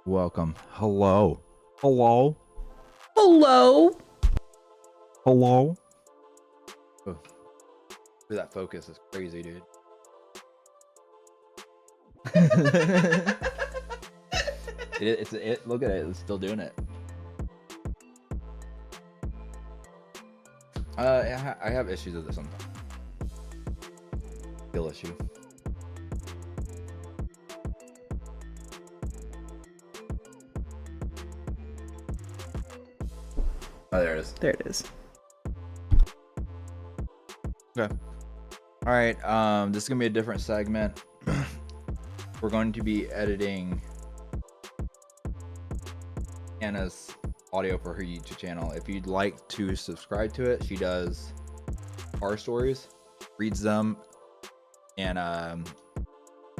Welcome. Hello. Hello. Hello. Hello. Oh, that focus is crazy, dude. Look at it. It's still doing it. I have issues with this sometimes. Skill issue. Oh, there it is. There it is. Okay. All right. This is gonna be a different segment. We're going to be editing Anna's audio for her YouTube channel. If you'd like to subscribe to it, she does car stories, reads them, and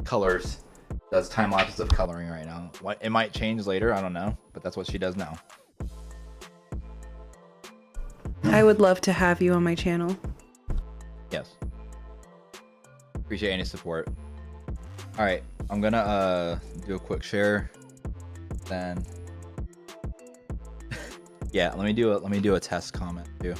colors. Does time lapses of coloring right now. What it might change later, I don't know, but that's what she does now. I would love to have you on my channel. Yes. Appreciate any support. All right, I'm gonna do a quick share. Then, yeah, let me do a test comment too.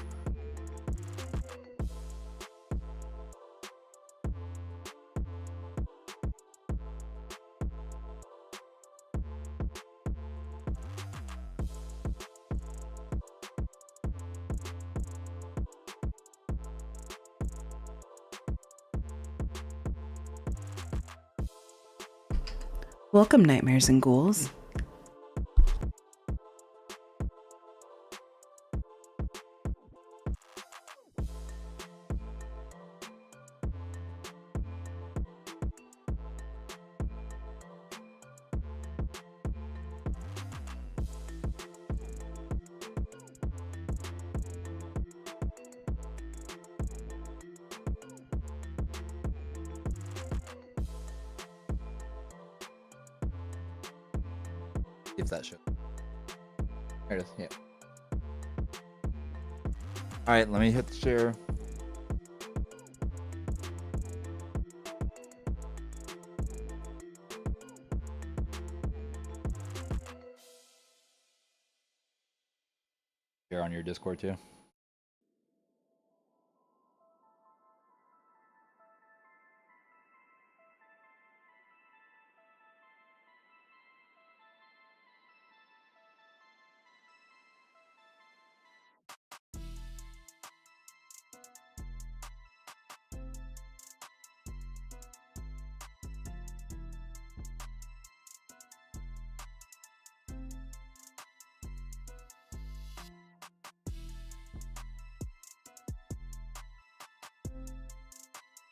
Welcome, Nightmares and Ghouls. If that shit. There it is. Yeah. All right, let me hit the share. Share on your Discord too.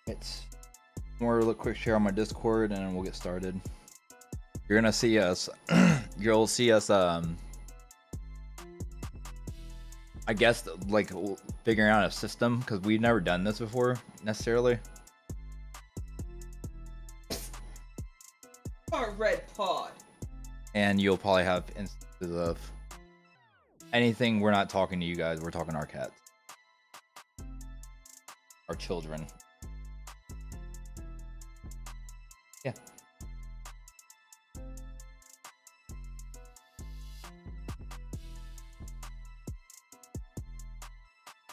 It's more a quick share on my Discord and we'll get started. You're gonna see us you'll see us I guess like figuring out a system because we've never done this before necessarily. Our red pod. And you'll probably have instances of anything. We're not talking to you guys, we're talking to our cats, our children. Yeah.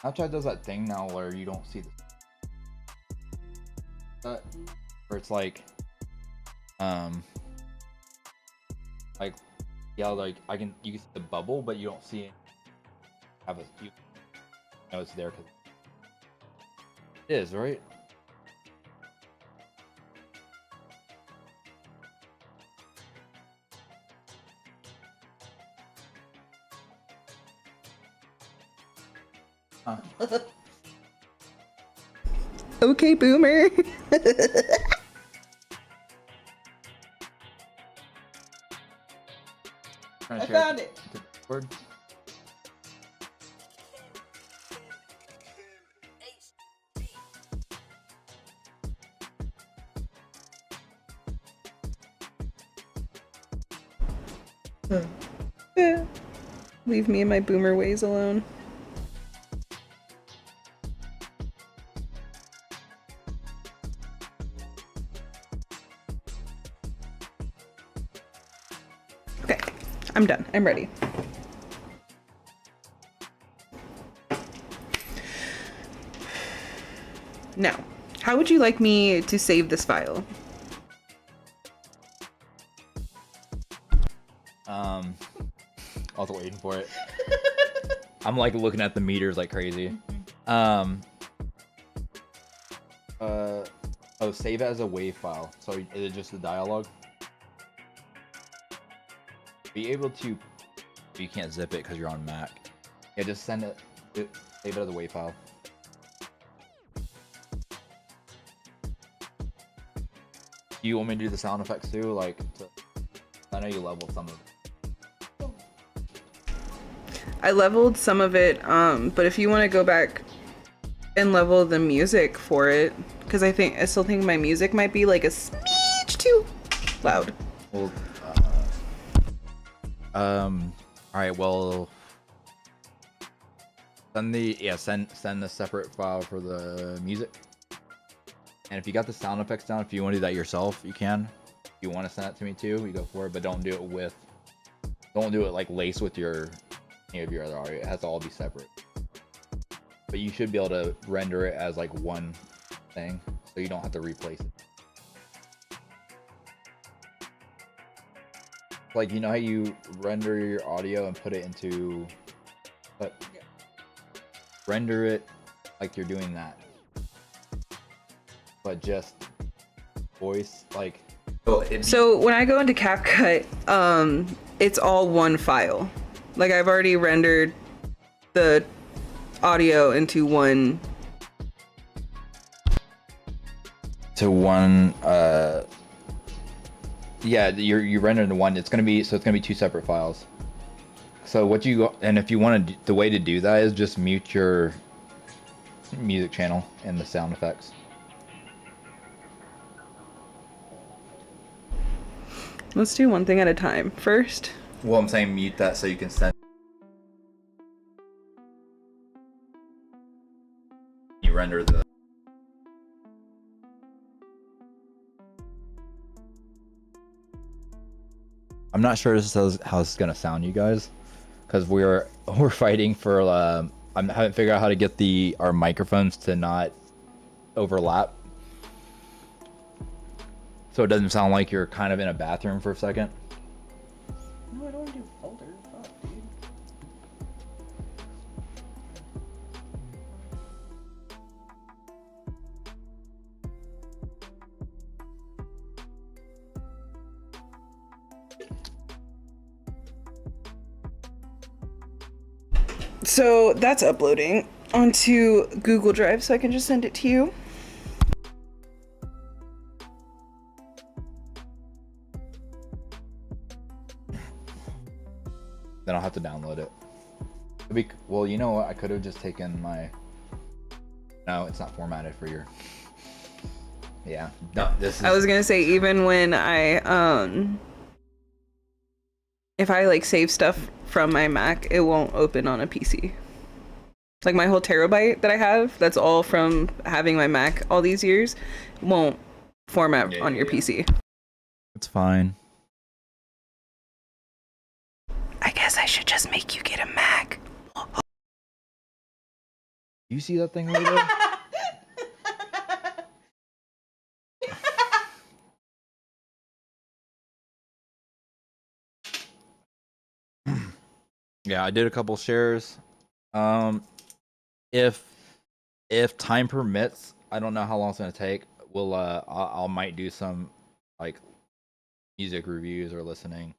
Snapchat does that thing now where you don't see the where it's like yeah, like you can see the bubble but you don't see it have a you know it's there because it is, right? Huh. Okay, boomer. I found it. Word. Leave me and my boomer ways alone. Okay. I'm done. I'm ready. Now, how would you like me to save this file? I was waiting for it. I'm like looking at the meters like crazy. Oh, save it as a WAV file. So is it just the dialogue? Be able to. You can't zip it because you're on Mac. Yeah, just send it. Save it as a WAV file. Do you want me to do the sound effects too? Like, I know you leveled some of it. I leveled some of it, but if you want to go back and level the music for it, because I still think my music might be like a smidge too loud. Well, all right. Well, send the separate file for the music. And if you got the sound effects down, if you want to do that yourself, you can. If you want to send it to me too, you go for it. But don't do it like lace with any of your other audio. It has to all be separate. But you should be able to render it as like one thing, so you don't have to replace it. Like, you know how you render your audio and put it into, render it like you're doing that, but just voice like. So when I go into CapCut, it's all one file. Like, I've already rendered the audio into one. Yeah, you render the one. It's gonna be two separate files. So if you want to, the way to do that is just mute your music channel and the sound effects. Let's do one thing at a time. First. Well, I'm saying mute that so you can send. You render the. I'm not sure this is how it's gonna sound, you guys, because we're fighting for. I haven't figured out how to get our microphones to not overlap, so it doesn't sound like you're kind of in a bathroom for a second. No, I don't want to do folder. Fuck, dude. So that's uploading onto Google Drive, so I can just send it to you. Then I'll have to download it. Well, you know what? I could have just taken my. No, it's not formatted for your. Yeah. No, this is. I was gonna say, even when if I like save stuff from my Mac, it won't open on a PC. Like my whole terabyte that I have, that's all from having my Mac all these years, won't format on your PC. It's fine. I guess I should just make you get a Mac. You see that thing right there? Yeah, I did a couple shares. If time permits, I don't know how long it's gonna take. I might do some like music reviews or listening.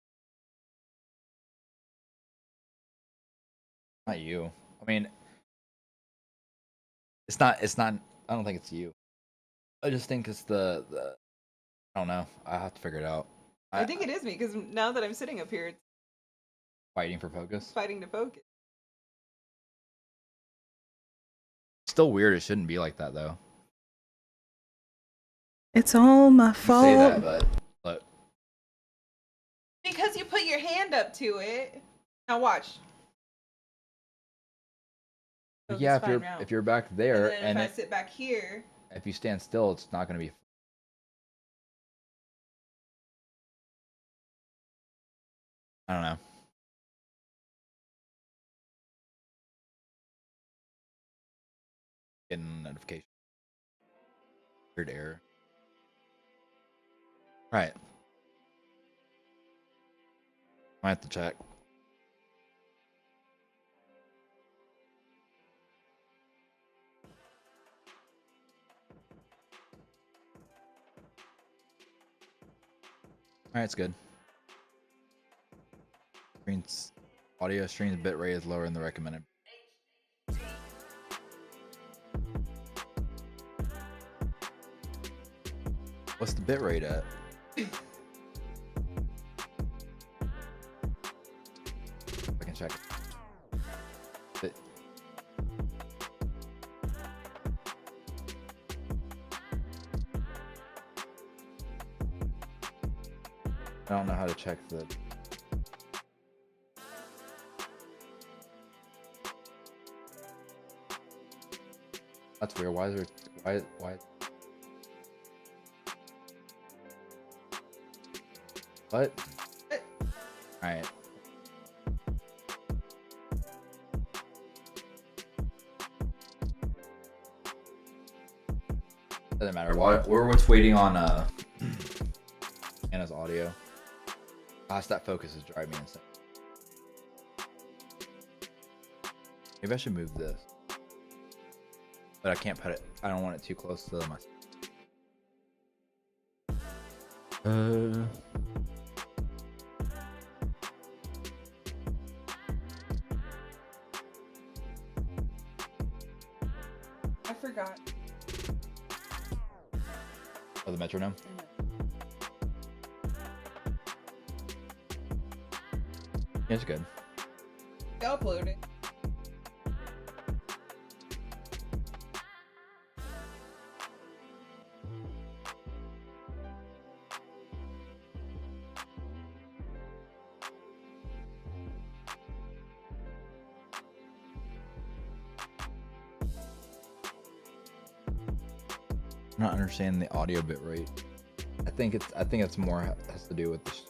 Not you. I mean, it's not. I don't think it's you. I just think it's the. I don't know. I have to figure it out. I think it is me because now that I'm sitting up here, it's Fighting for focus. fighting to focus. Still weird. It shouldn't be like that though. It's all my You fault. say that, but look. Because you put your hand up to it. Now watch. So Yeah, it's fine now. if you're back there and then if I sit back here. if you stand still, it's not going to be. I don't know. Getting a notification. Weird error. Right. Might have to check. Alright, it's good. Audio streams bitrate is lower than the recommended. What's the bitrate at? I can check it. I don't know how to check the. That's weird. Why is there? Why? What? Alright. Doesn't matter. We're what's waiting on Anna's audio. Gosh, that focus is driving me insane. Maybe I should move this. But I can't put it. I don't want it too close to my. I forgot. Oh, the metronome. Yeah, it's good. Upload it. I'm not understanding the audio bit rate. I think it's more has to do with this.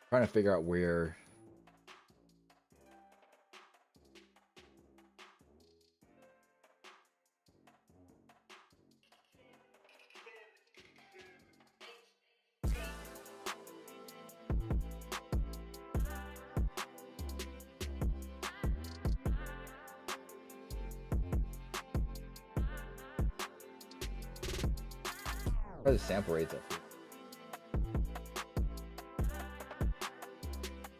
Trying to figure out where. Where the sample rates at?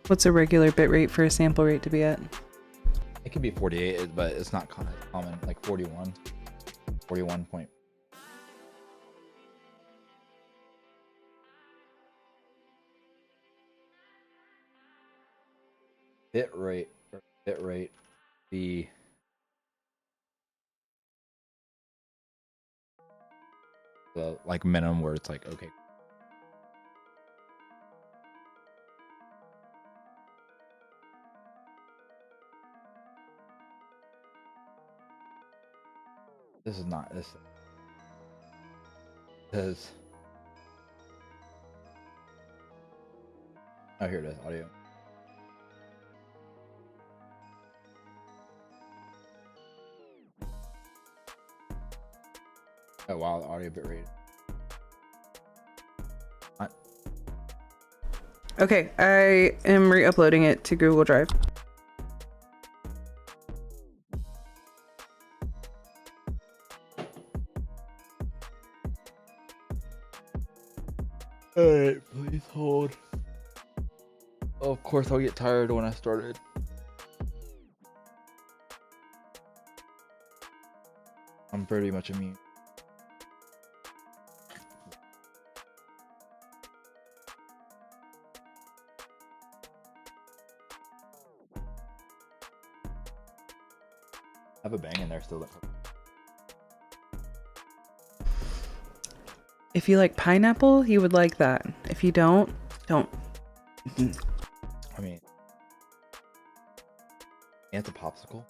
What's a regular bit rate for a sample rate to be at? It could be 48, but it's not common. Like 41, 41 point. Bit rate be the like minimum where it's like okay. This is not this. Because oh, here it is, audio. Oh wow, the audio bit rate. Okay, I am re-uploading it to Google Drive. Alright, please hold. Oh, of course I'll get tired when I started. I'm pretty much immune. I have a bang in there still. If you like pineapple, you would like that. If you don't, don't. I mean, it's a popsicle.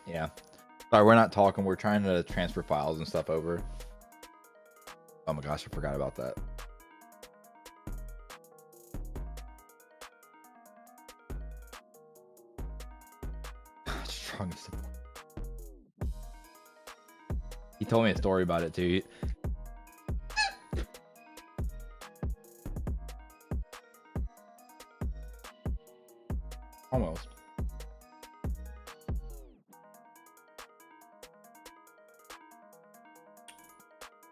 Yeah. Sorry, we're not talking. We're trying to transfer files and stuff over. Oh my gosh, I forgot about that. Strongest support. He told me a story about it too. Almost.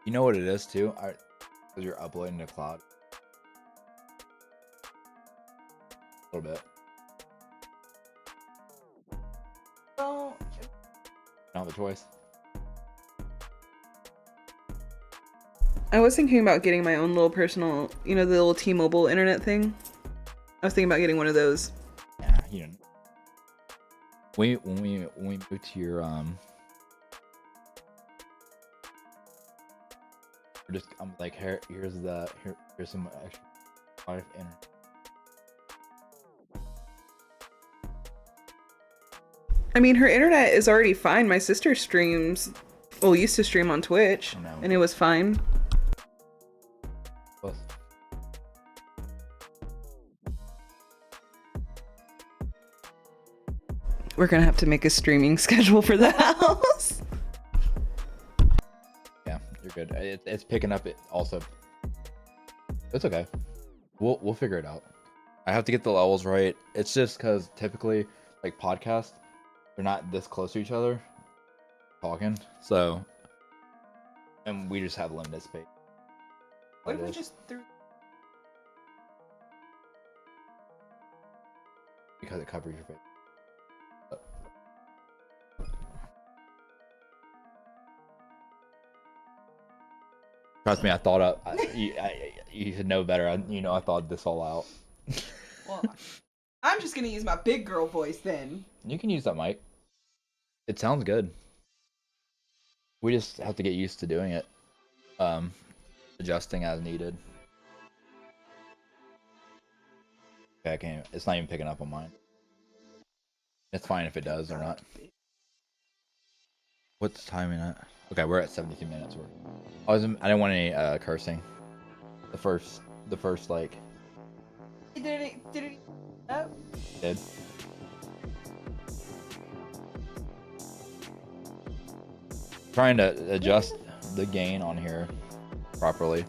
You know what it is too? Because you're uploading to cloud. A little bit. Well, Not the choice. I was thinking about getting my own little personal, you know, the little T-Mobile internet thing. I was thinking about getting one of those. Yeah, you know. When we move to your we're just I'm like here's some extra life internet. I mean, her internet is already fine. My sister streams, well, used to stream on Twitch, I know. and it was fine. Plus. We're gonna have to make a streaming schedule for the house. Yeah, you're good. It's picking up. It also. It's okay. We'll figure it out. I have to get the levels right. It's just because typically, like podcasts, they're not this close to each other, talking. So, and we just have limited space. what if It we is. just threw? Because it covers your face. Trust me, I thought you should know better. I thought this all out. Well, I'm just gonna use my big girl voice then. You can use that mic. It sounds good. We just have to get used to doing it. Adjusting as needed. Okay, I can't. It's not even picking up on mine. It's fine if it does or not. What's the timing at? Okay, we're at 72 minutes. I didn't want any cursing. The first like Did it? Oh. did. Trying to adjust the gain on here properly.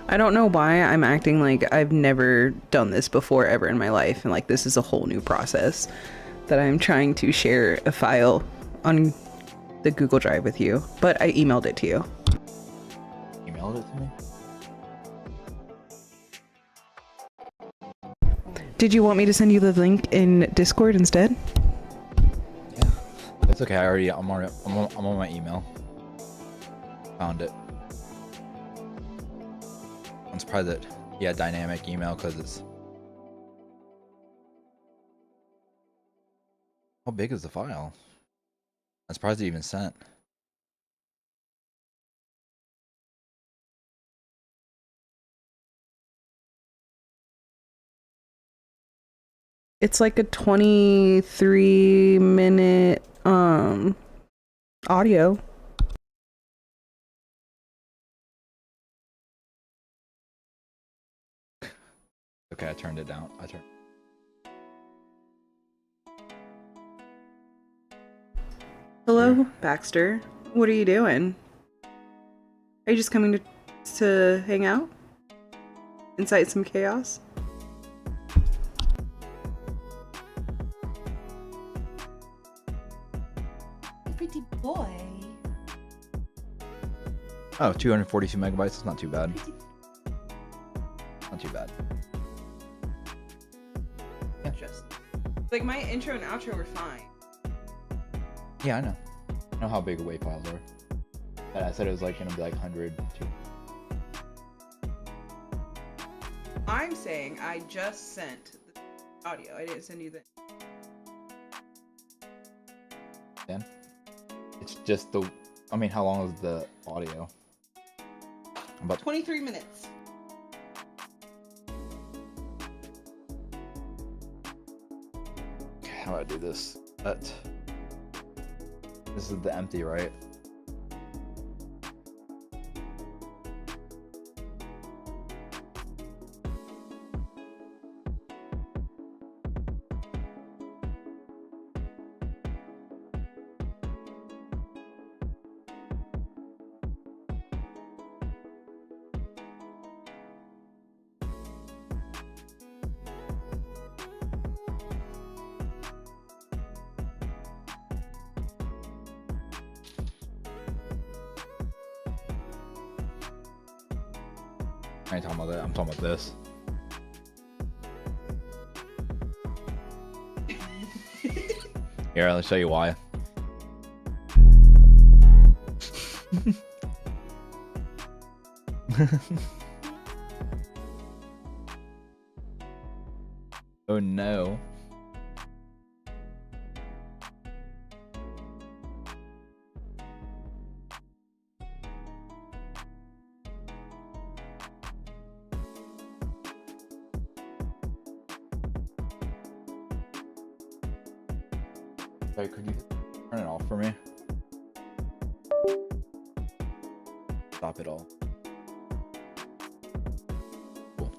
I don't know why I'm acting like I've never done this before ever in my life, and like this is a whole new process that I'm trying to share a file on the Google Drive with you, but I emailed it to you. Emailed it to me. Did you want me to send you the link in Discord instead? Yeah, it's okay. I'm on my email. Found it. I'm surprised that he had dynamic email because it's. How big is the file? I'm surprised it even sent. It's like a 23-minute audio. Okay, I turned it down. Hello, Sure. Baxter. What are you doing? Are you just coming to hang out? Incite some chaos? Pretty boy. Oh, 242 megabytes. It's not too bad. Not too bad. Just like my intro and outro were fine. Yeah, I know. I know how big WAV files are. But I said it was like gonna be like 100. I'm saying I just sent the audio. I didn't send you the. Then it's just the. I mean, how long is the audio? About 23 minutes. how do I do this? This is the empty, right? I ain't talking about that. I'm talking about this. Here, let's show you why. Oh no. Wait, could you turn it off for me? Stop it all. Cool.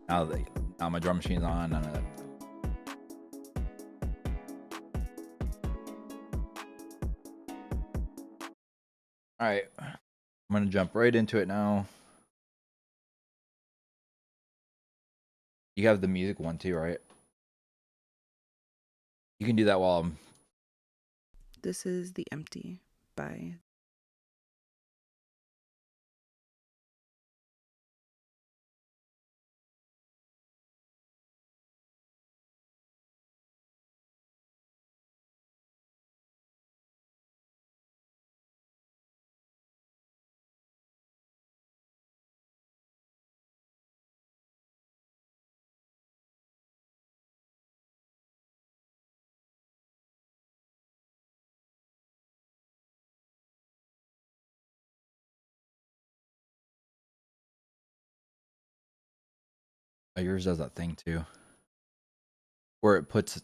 Now my drum machine's on. None of that. All right, I'm gonna jump right into it now. You have the music one too, right? You can do that while I'm. This is The Empty by Oh, yours does that thing too, where it puts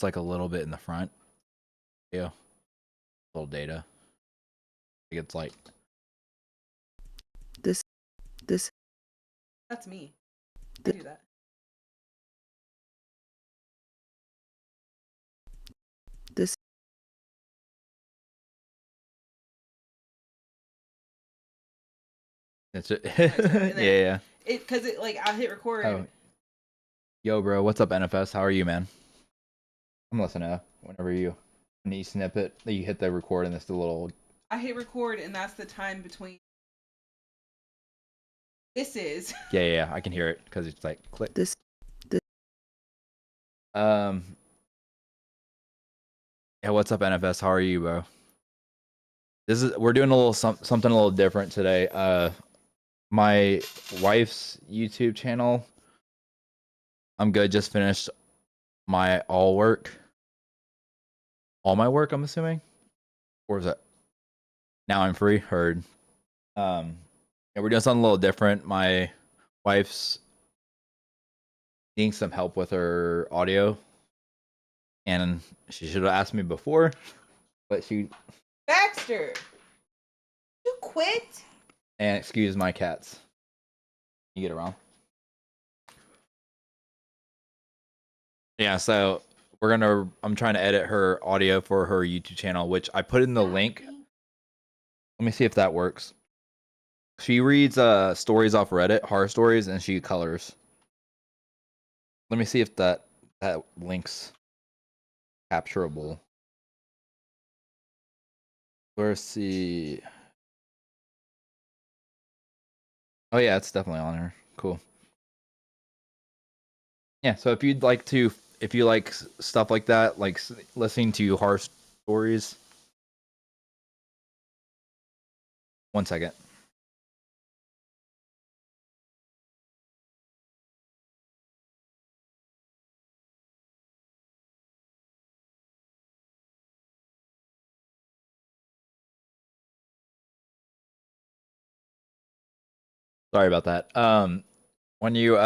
like a little bit in the front. Yeah, little data. It's like this. That's me. I do that. This. it's it. then- Yeah. Because it like I hit record. Oh, yo, bro, what's up, NFS? How are you, man? I'm listening. Whenever you snip it, you hit the record, and it's the little. I hit record, and that's the time between. This is. Yeah, I can hear it because it's like click. This. Yeah, what's up, NFS? How are you, bro? We're doing a little something a little different today. My wife's YouTube channel. I'm good. Just finished my all my work. I'm assuming, or is it? Now I'm free. Heard. Yeah, we're doing something a little different. My wife's needing some help with her audio, and she should have asked me before, but she. Baxter! You quit? And excuse my cats. You get around. Yeah, so I'm trying to edit her audio for her YouTube channel, which I put in the link. Let me see if that works. She reads stories off Reddit, horror stories, and she colors. Let me see if that link's capturable. Let's see. Oh yeah, it's definitely on her. Cool. Yeah, so if you like stuff like that, like listening to horror stories. One second. Sorry about that. When you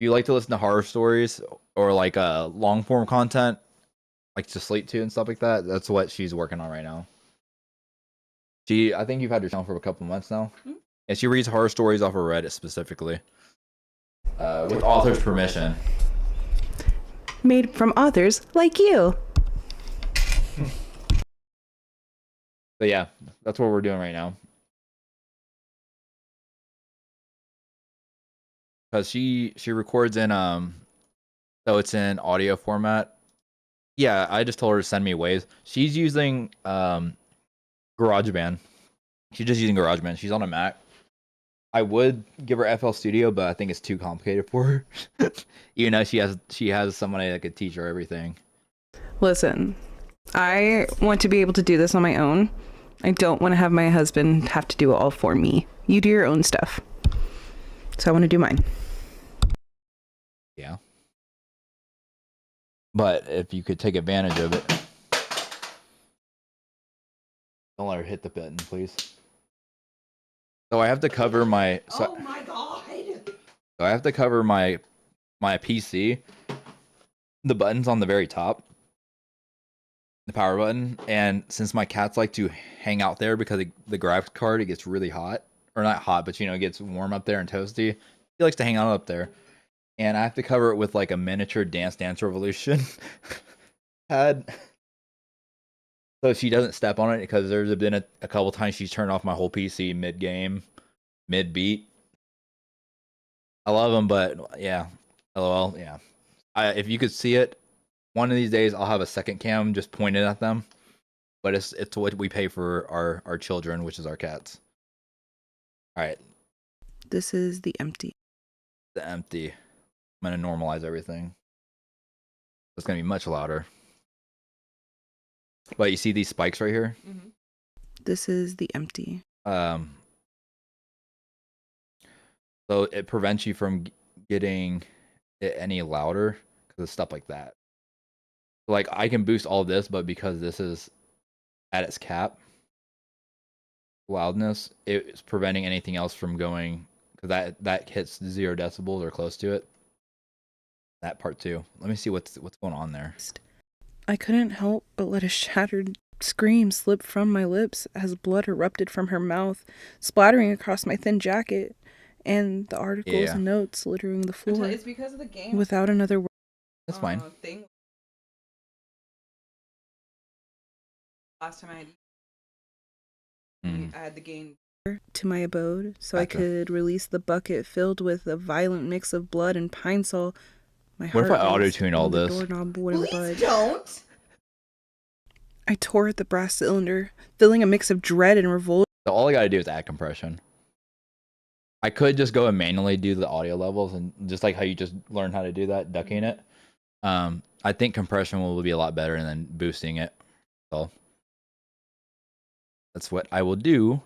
like to listen to horror stories or like long form content, like to sleep to and stuff like that, that's what she's working on right now. I think you've had your channel for a couple months now. Hmm? And she reads horror stories off of Reddit specifically. With author's permission. Made from authors like you. But yeah, that's what we're doing right now. Because she records in so it's in audio format. Yeah, I just told her to send me waves. She's using GarageBand. She's just using GarageBand. She's on a Mac. I would give her FL Studio, but I think it's too complicated for her. You know, she has somebody that could teach her everything. Listen, I want to be able to do this on my own. I don't want to have my husband have to do it all for me. You do your own stuff. So I want to do mine. Yeah. But if you could take advantage of it. Don't let her hit the button, please. So I have to cover my Oh my god. So I have to cover my PC. The button's on the very top. The power button. And since my cats like to hang out there because the graphics card, it gets really hot. Or not hot, but you know, it gets warm up there and toasty. He likes to hang out up there. And I have to cover it with like a miniature Dance Revolution pad. So she doesn't step on it because there's been a couple times she's turned off my whole PC mid-game, mid-beat. I love them, but yeah, LOL, yeah. If you could see it, one of these days I'll have a second cam just pointed at them. But it's what we pay for our children, which is our cats. All right. This is the empty. The empty. I'm gonna normalize everything. It's gonna be much louder. But you see these spikes right here? Mm-hmm. This is the empty. So it prevents you from getting it any louder because of stuff like that. Like I can boost all this, but because this is at its cap loudness, it's preventing anything else from going because that hits 0 decibels or close to it. That part too. Let me see what's going on there. I couldn't help but let a shattered scream slip from my lips as blood erupted from her mouth, splattering across my thin jacket and the articles and notes littering the floor. It's because of the game. Without another word. That's fine. Thing. Last time I had the game to my abode, so I could release the bucket filled with a violent mix of blood and pine sol. What if I auto-tune all this? Doorknob wouldn't budge. Don't. I tore at the brass cylinder, feeling a mix of dread and revolt. So all I gotta do is add compression. I could just go and manually do the audio levels and just like how you just learned how to do that, ducking it. I think compression will be a lot better than boosting it. So that's what I will do.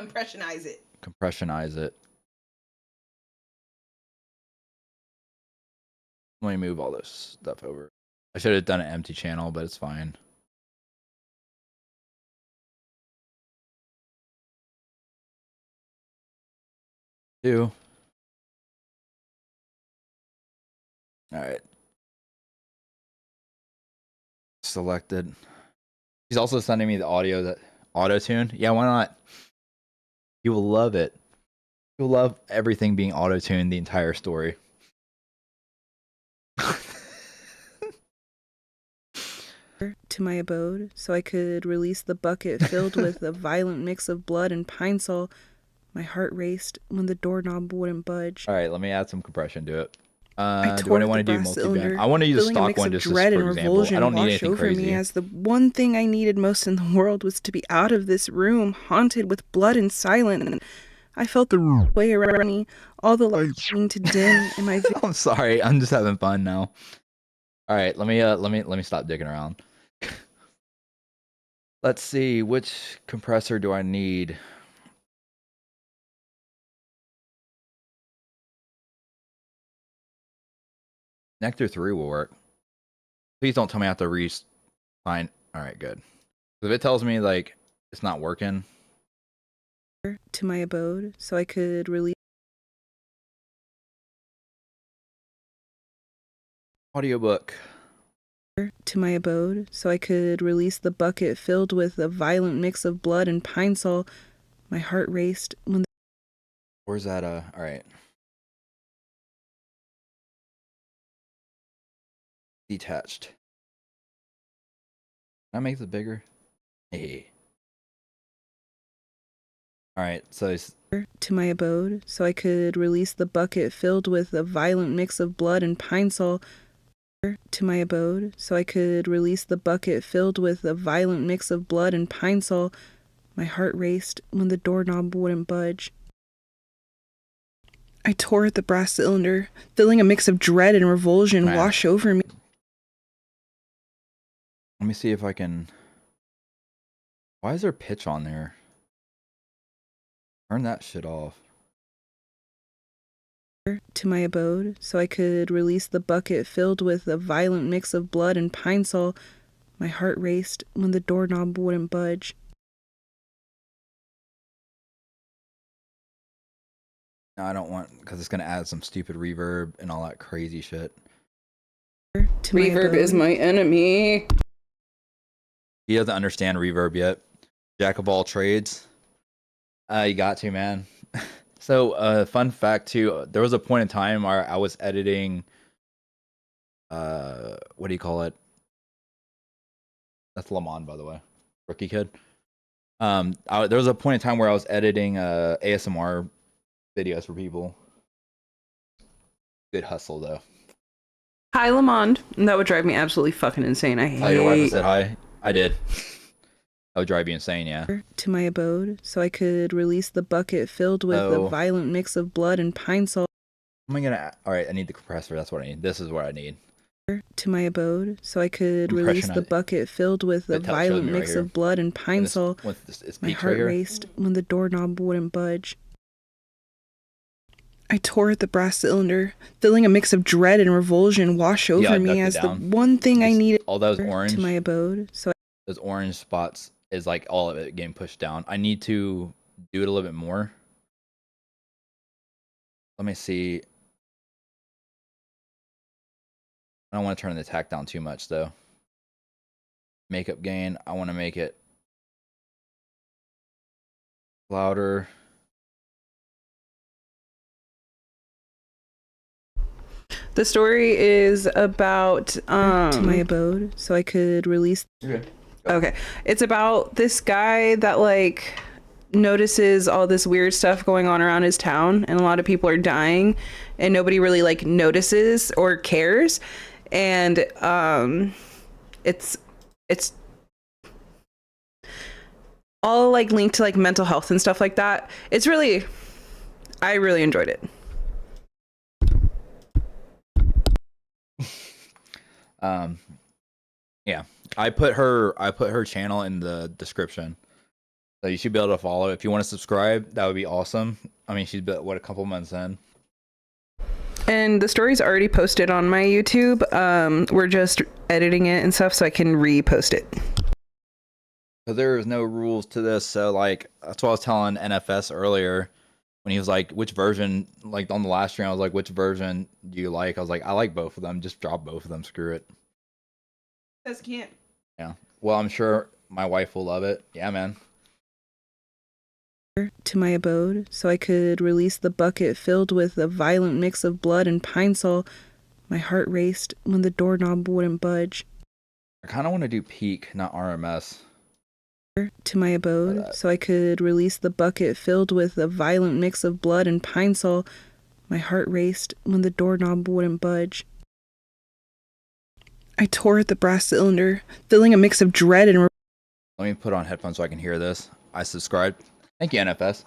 Compressionize it. Compressionize it. Let me move all this stuff over. I should have done an empty channel, but it's fine. All right. Selected. He's also sending me the audio that auto-tuned. Yeah, why not? You will love it. You'll love everything being auto-tuned, the entire story. To my abode, so I could release the bucket filled with a violent mix of blood and pine sol. My heart raced when the doorknob wouldn't budge. All right, let me add some compression to it. Do I I want to do multi-band? I want to use a stock one just dread for and example. revulsion I don't need washed anything over crazy. me as the one thing I needed most in the world was to be out of this room, haunted with blood and silent. And I felt the way around me, all the lights seemed to dim in my. I'm sorry, I'm just having fun now. All right, let me stop digging around. Let's see, which compressor do I need? Nectar 3 will work. Please don't tell me I have to re-find. All right, good. If it tells me like it's not working, to my abode so I could release Audiobook. to my abode so I could release the bucket filled with a violent mix of blood and pine sol. My heart raced when Where's that? All right. Detached. Can I make this bigger? Hey. All right. So it's to my abode so I could release the bucket filled with a violent mix of blood and pine sol. To my abode so I could release the bucket filled with a violent mix of blood and pine sol. My heart raced when the doorknob wouldn't budge. I tore at the brass cylinder, feeling a mix of dread and revulsion wash over me. Let me see if I can. Why is there pitch on there? Turn that shit off. To my abode so I could release the bucket filled with a violent mix of blood and pine sol. My heart raced when the doorknob wouldn't budge. No, I don't want, because it's gonna add some stupid reverb and all that crazy shit. Reverb is my enemy. He doesn't understand reverb yet. Jack of all trades. You got to, man. So, fun fact too. There was a point in time where I was editing. What do you call it? That's Lamont, by the way, rookie kid. There was a point in time where I was editing ASMR videos for people. Good hustle though. Hi, Lamond. That would drive me absolutely fucking insane. I hate. Oh, your wife said hi. I did. That would drive you insane, yeah. To my abode so I could release the bucket filled with a violent mix of blood and pine sol. Am I gonna? All right, I need the compressor. That's what I need. This is what I need. To my abode so I could release the bucket filled with a violent mix of blood and pine sol. My heart raced when the doorknob wouldn't budge. I tore at the brass cylinder, feeling a mix of dread and revulsion wash over me as the one thing I needed. All those orange to my abode so those orange spots is like all of it getting pushed down. I need to do it a little bit more. Let me see. I don't want to turn the attack down too much though. Makeup gain, I want to make it louder. the story is about to my abode so I could release. Okay. It's about this guy that like notices all this weird stuff going on around his town and a lot of people are dying and nobody really like notices or cares. And it's all like linked to like mental health and stuff like that. I really enjoyed it. Yeah, I put her channel in the description, so you should be able to follow. If you want to subscribe, that would be awesome. I mean, she's been, what, a couple months in. And the story's already posted on my YouTube. We're just editing it and stuff so I can repost it. But there is no rules to this, so like that's what I was telling NFS earlier when he was like, which version, like on the last stream, I was like, which version do you like? I was like, I like both of them. Just drop both of them. Screw it. Says can't. Yeah. Well, I'm sure my wife will love it. Yeah, man. To my abode so I could release the bucket filled with a violent mix of blood and pine sol. My heart raced when the doorknob wouldn't budge. I kind of want to do peak, not RMS. To my abode so I could release the bucket filled with a violent mix of blood and pine sol. My heart raced when the doorknob wouldn't budge. I tore at the brass cylinder, feeling a mix of dread and. Let me put on headphones so I can hear this. I subscribed. Thank you, NFS.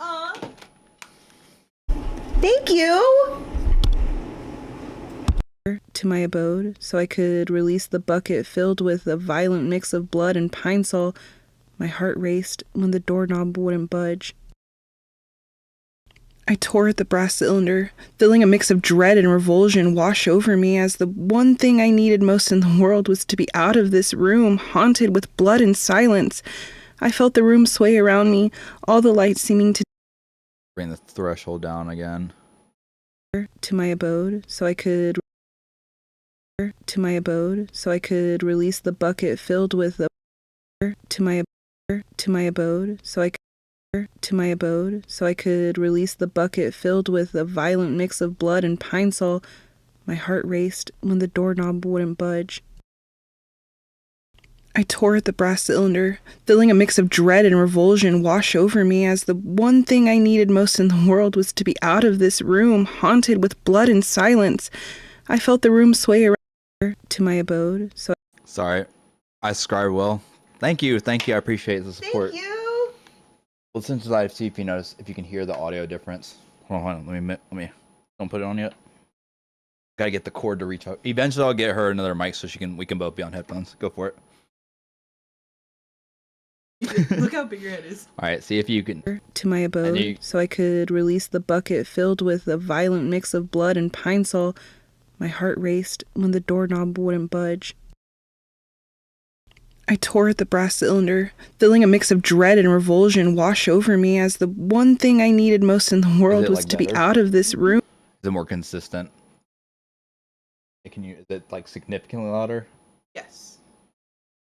Thank you. To my abode so I could release the bucket filled with a violent mix of blood and pine sol. My heart raced when the doorknob wouldn't budge. I tore at the brass cylinder, feeling a mix of dread and revulsion wash over me as the one thing I needed most in the world was to be out of this room, haunted with blood and silence. I felt the room sway around me, all the lights seeming to Bring the threshold down again. To my abode, so I could release the bucket filled with the to my abode, so I could release the bucket filled with a violent mix of blood and pine sol. My heart raced when the doorknob wouldn't budge. I tore at the brass cylinder, feeling a mix of dread and revulsion wash over me as the one thing I needed most in the world was to be out of this room, haunted with blood and silence. I felt the room sway around to my abode, so Sorry, I subscribed well. Thank you, I appreciate the support. Thank you. Well, since live, see if you notice if you can hear the audio difference. Hold on, let me. Don't put it on yet. Gotta get the cord to reach out. Eventually, I'll get her another mic so we can both be on headphones. Go for it. Look how big your head is. All right, see if you can. to my abode, so I could release the bucket filled with a violent mix of blood and pine sol. My heart raced when the doorknob wouldn't budge. I tore at the brass cylinder, feeling a mix of dread and revulsion wash over me as the one thing I needed most in the world was like to be better? out of this room. Is it more consistent? Is it like significantly louder? Yes.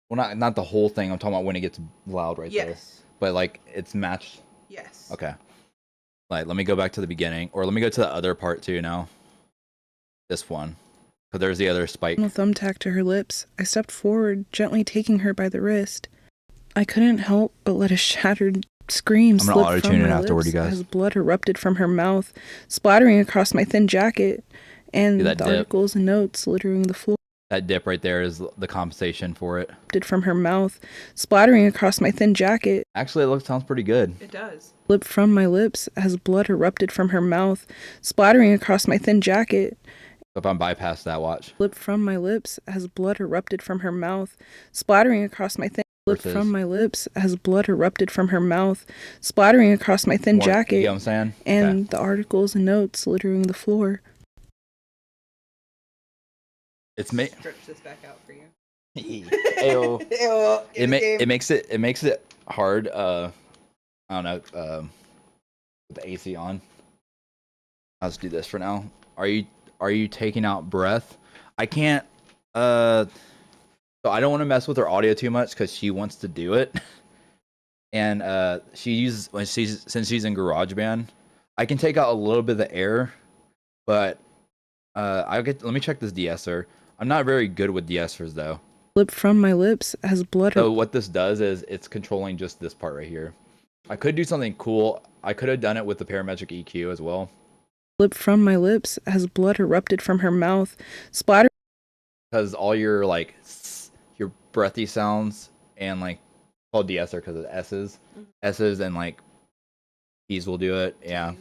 Well, not the whole thing. I'm talking about when it gets loud right there. Yes. But like it's matched. Yes. Okay. Like let me go back to the beginning, or let me go to the other part too now. This one, because there's the other spike. A thumbtack to her lips. I stepped forward, gently taking her by the wrist. I couldn't help but let a shattered scream I'm gonna slip auto-tune from it my afterward, lips you guys. as blood erupted from her mouth, splattering across my thin jacket, and See the that dip? articles and notes littering the floor. That dip right there is the compensation for it. From her mouth, splattering across my thin jacket. Actually, sounds pretty good. It does. Slipped from my lips as blood erupted from her mouth, splattering across my thin jacket. If I'm bypass that, watch. Slipped from my lips as blood erupted from her mouth, splattering across my thin. Slipped from my lips as blood erupted from her mouth, splattering across my thin jacket. You know what I'm saying? And the articles and notes littering the floor. It's me. Stretch this back out for you. Ayo. It makes it hard. I don't know. With the AC on. Let's do this for now. Are you taking out breath? I can't. So I don't want to mess with her audio too much because she wants to do it. And since she's in GarageBand, I can take out a little bit of the air, but let me check this de-esser. I'm not very good with de-essers though. Slipped from my lips as blood. So what this does is it's controlling just this part right here. I could do something cool. I could have done it with the parametric EQ as well. Slipped from my lips as blood erupted from her mouth, splatter. Because all your like your breathy sounds and like called de-esser because of S's and like T's will do it. Yeah,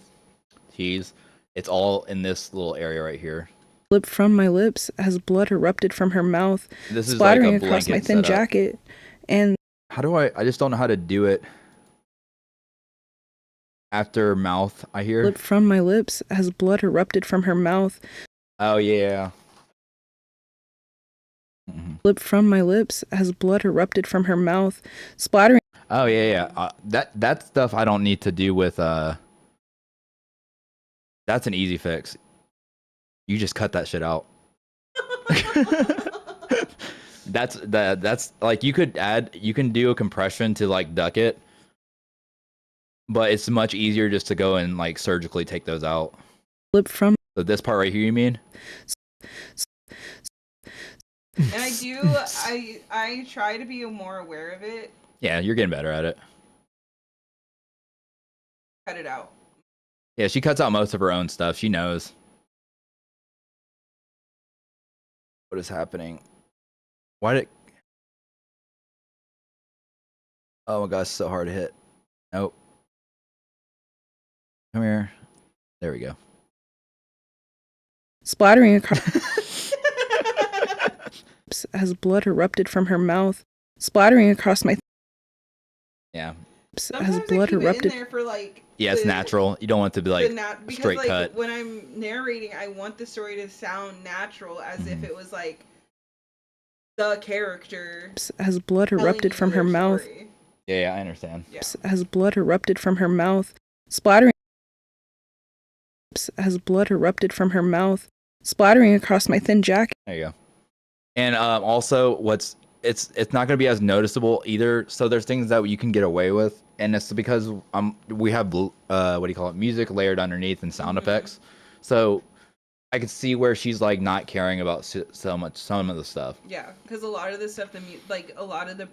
T's. It's all in this little area right here. Slipped from my lips as blood erupted from her mouth, This is splattering like a across my blanket thin setup. jacket. And How do I just don't know how to do it. After mouth, I hear. slipped from my lips as blood erupted from her mouth. Oh yeah. Slipped from my lips as blood erupted from her mouth, splattering. Oh yeah. That stuff I don't need to do with That's an easy fix. You just cut that shit out. That's like you can do a compression to like duck it, but it's much easier just to go and like surgically take those out. Slipped from. So this part right here, you mean? And I try to be more aware of it. Yeah, you're getting better at it. Cut it out. Yeah, she cuts out most of her own stuff. She knows what is happening. Why did? Oh my gosh, so hard to hit. Nope. Come here. There we go. Splattering across as blood erupted from her mouth, splattering across my. Yeah. Sometimes as blood I keep erupted. it in there for like. Yeah, it's natural. You don't want it to be like because straight like cut. when I'm narrating, I want the story to sound natural, as if it was like the character. As blood erupted from her mouth. Yeah, I understand. Yeah. As blood erupted from her mouth, splattering. as blood erupted from her mouth, splattering across my thin jacket. There you go. And also, it's not going to be as noticeable either. So there's things that you can get away with, and it's because we have what do you call it, music layered underneath and sound effects. So I could see where she's like not caring about some of the stuff. Yeah, because a lot of the stuff, like a lot of the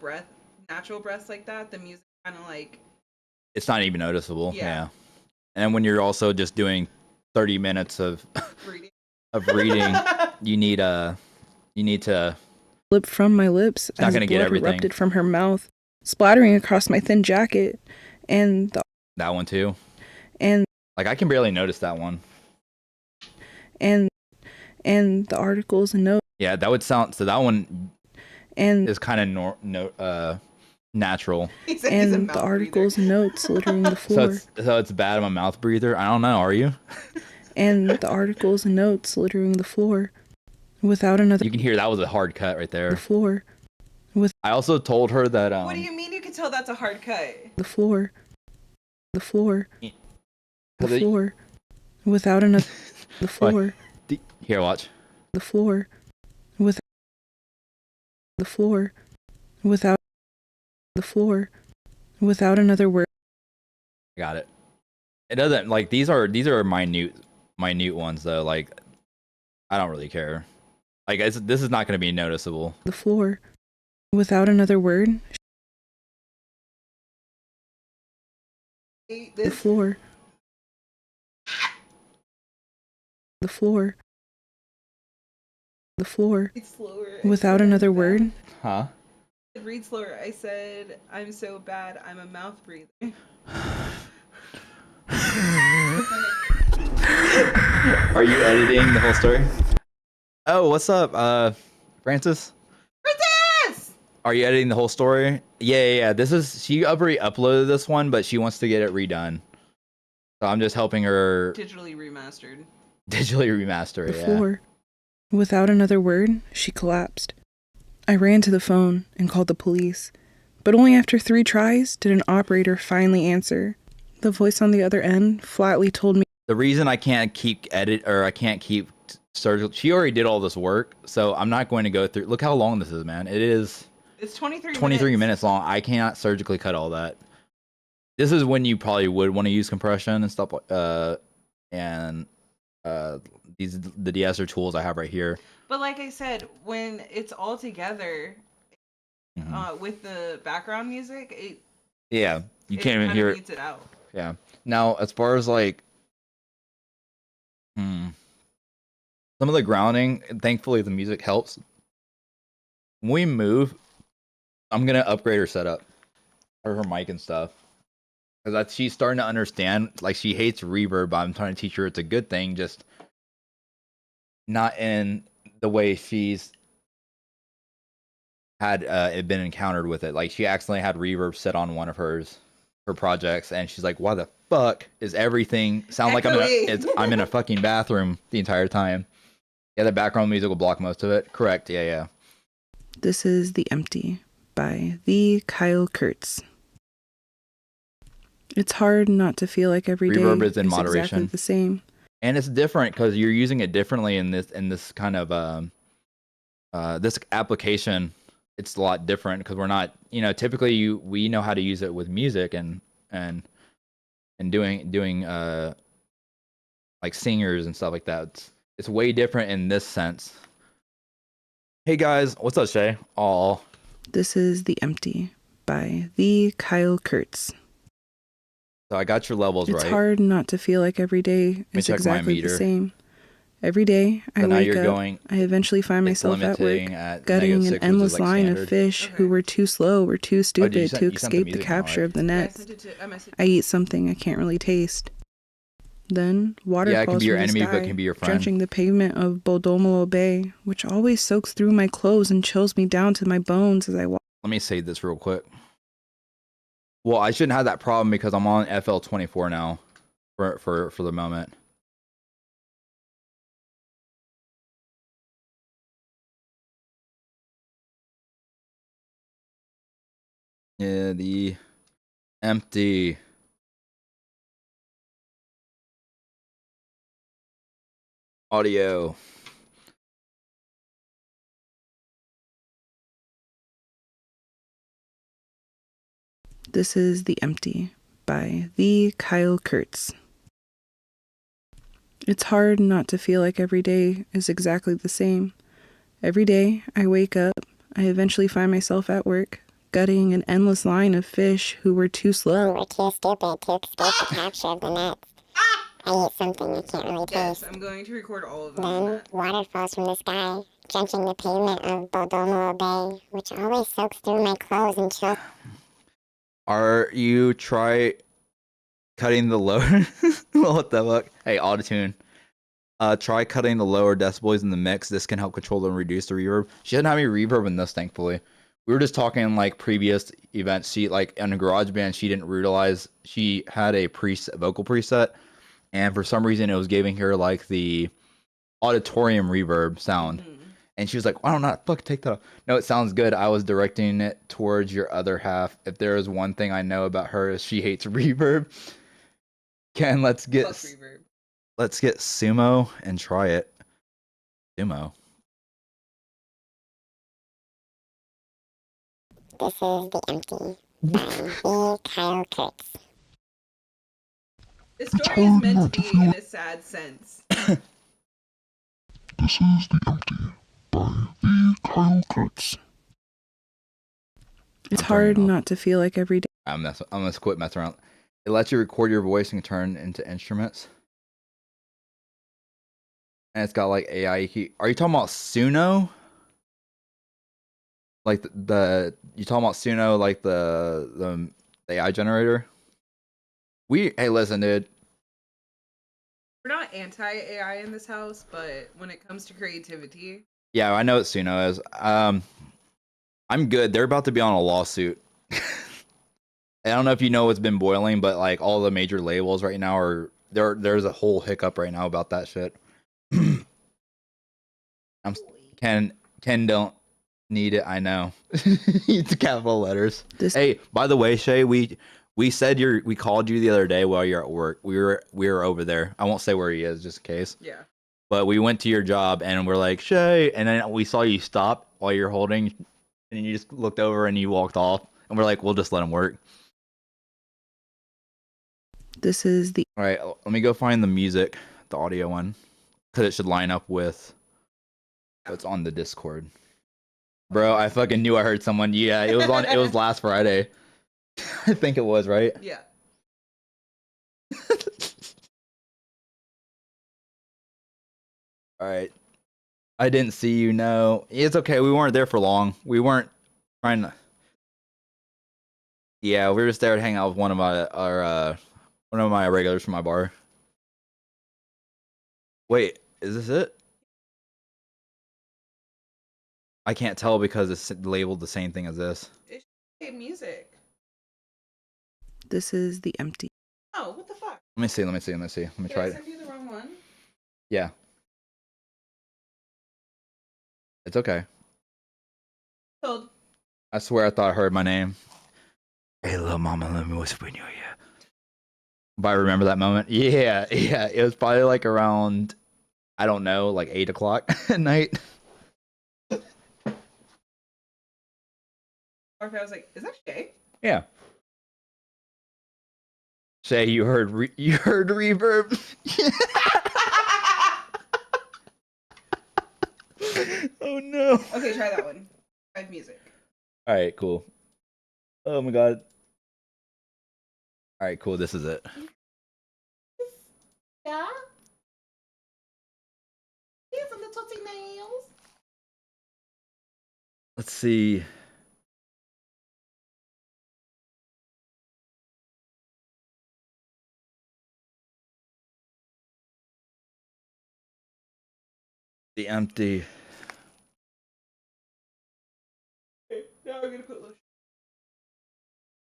natural breaths like that, the music kind of like. It's not even noticeable. Yeah. And when you're also just doing 30 minutes of Reading. you need to Slip from my lips not as gonna get blood everything. erupted from her mouth, splattering across my thin jacket, and that one too. And like I can barely notice that one. And the articles and notes. Yeah, that would sound so. That one and is kind of natural. And the articles and notes littering the floor. So it's bad. I'm a mouth breather. I don't know. Are you? And the articles and notes littering the floor. Without another. You can hear that was a hard cut right there. The floor. I also told her that. What do you mean you can tell that's a hard cut? The floor. The floor. Yeah. The floor. Without another. The floor. Here, watch. The floor. With. The floor. Without. The floor. Without another word. I got it. It doesn't like these are minute ones though. Like I don't really care. Like this is not going to be noticeable. The floor. Without another word. The floor. The floor. The floor. Without another word. Huh? Read slower. I said, I'm so bad, I'm a mouth breather. Are you editing the whole story? Oh, what's up, Francis? Francis! Are you editing the whole story? Yeah. She already uploaded this one, but she wants to get it redone. So I'm just helping her digitally remaster it. The floor. Without another word, she collapsed. I ran to the phone and called the police, but only after 3 tries did an operator finally answer. The voice on the other end flatly told me the reason I can't keep surgical. She already did all this work, so I'm not going to go through. Look how long this is, man. It's 23 minutes long. I cannot surgically cut all that. This is when you probably would want to use compression and stuff, and the de-esser tools I have right here. But like I said, when it's all together, with the background music, you can't even hear it out. Yeah. Now, as far as like, some of the grounding, thankfully the music helps. When we move, I'm gonna upgrade her setup, or her mic and stuff, because she's starting to understand. Like she hates reverb, but I'm trying to teach her it's a good thing, just not in the way she's had it been encountered with it. Like she accidentally had reverb set on one of her projects, and she's like, why the fuck is everything sound like I'm in a fucking bathroom the entire time? Yeah, the background music will block most of it. Correct. Yeah. This is The Empty by the Kyle Kurtz. It's hard not to feel like every day reverb is in is moderation. Exactly the same. And it's different because you're using it differently in this kind of this application. It's a lot different because we're not, typically we know how to use it with music and doing like singers and stuff like that. It's way different in this sense. Hey guys, what's up, Shay? Aw. This is The Empty by the Kyle Kurtz. So I got your levels right. It's hard not to feel like every day is exactly the same. Every day I wake up, I eventually find myself at work, gutting an endless line of fish who were too slow or too stupid to escape the capture of the nets. I eat something I can't really taste. Then water falls from the sky, drenching the pavement of Bodomolo Bay, which always soaks through my clothes and chills me down to my bones as I walk. Let me save this real quick. Well, I shouldn't have that problem because I'm on FL24 now for the moment. Yeah, The Empty. Audio. This is The Empty by the Kyle Kurtz. It's hard not to feel like every day is exactly the same. Every day I wake up, I eventually find myself at work, gutting an endless line of fish who were too slow or too stupid to escape the capture of the nets. I eat something I can't really Yes, taste. I'm going to record all of them. Then water falls from the sky, drenching the pavement of Bodomo Bay, which always soaks through my clothes and chills. Are you try cutting the lower? What the fuck? Hey, autotune. Try cutting the lower decibels in the mix. This can help control and reduce the reverb. She doesn't have any reverb in this, thankfully. We were just talking like previous events. She like in a garage band, she didn't realize she had a vocal preset, and for some reason it was giving her like the auditorium reverb sound. And she was like, why don't I fuck take that off? No, it sounds good. I was directing it towards your other half. If there is one thing I know about her is she hates reverb. Ken, let's get Sumo and try it. Sumo. This is The Empty by the Kyle Kurtz. This story is meant to be in a sad sense. This is The Empty by the Kyle Kurtz. It's hard not to feel like every day. I'm gonna quit messing around. It lets you record your voice and turn into instruments. And it's got like AI. Are you talking about Suno? Like you talking about Suno, like the AI generator? Hey, listen, dude. We're not anti-AI in this house, but when it comes to creativity, Yeah, I know what Suno is. I'm good. They're about to be on a lawsuit. I don't know if you know what's been boiling, but like all the major labels right now are there's a whole hiccup right now about that shit. Ken don't need it. I know. It's capital letters. Hey, by the way, Shay, we said we called you the other day while you're at work. We were over there. I won't say where he is, just in case. yeah. But we went to your job and we're like, Shay, and then we saw you stop while you're holding, and you just looked over and you walked off, and we're like, we'll just let him work. This is the. All right, let me go find the music, the audio one, because it should line up with what's on the Discord. Bro, I fucking knew I heard someone. Yeah, it was on. It was last Friday. I think it was, right? Yeah. All right. I didn't see you. No, it's okay. We weren't there for long. We weren't trying to. Yeah, we were just there to hang out with one of my regulars from my bar. Wait, is this it? I can't tell because it's labeled the same thing as this. It's music. This is The Empty. Oh, what the fuck? Let me see. Let me try Did I it. send you the wrong one? Yeah. It's okay. Told. I swear I thought I heard my name. Hey, little mama, let me whisper in your ear. If I remember that moment. Yeah. It was probably like around, I don't know, like 8 o'clock at night. Or if I was like, is that Shay? Yeah. Shay, you heard reverb. Oh no. Okay, try that one. Try music. All right, cool. Oh my god. All right, cool. This is it. Yeah. He has a little nails. Let's see. The Empty. Okay, now we're gonna put lotion.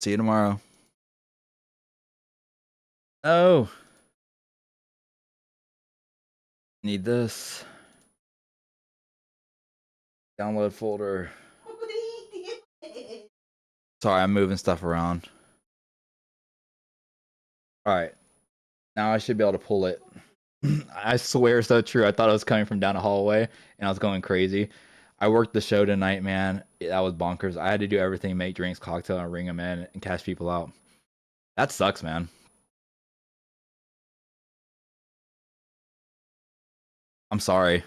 See you tomorrow. Oh. Need this. Download folder. Sorry, I'm moving stuff around. All right. Now I should be able to pull it. I swear, so true. I thought it was coming from down a hallway, and I was going crazy. I worked the show tonight, man. That was bonkers. I had to do everything: make drinks, cocktail, and ring them in, and cash people out. That sucks, man. I'm sorry.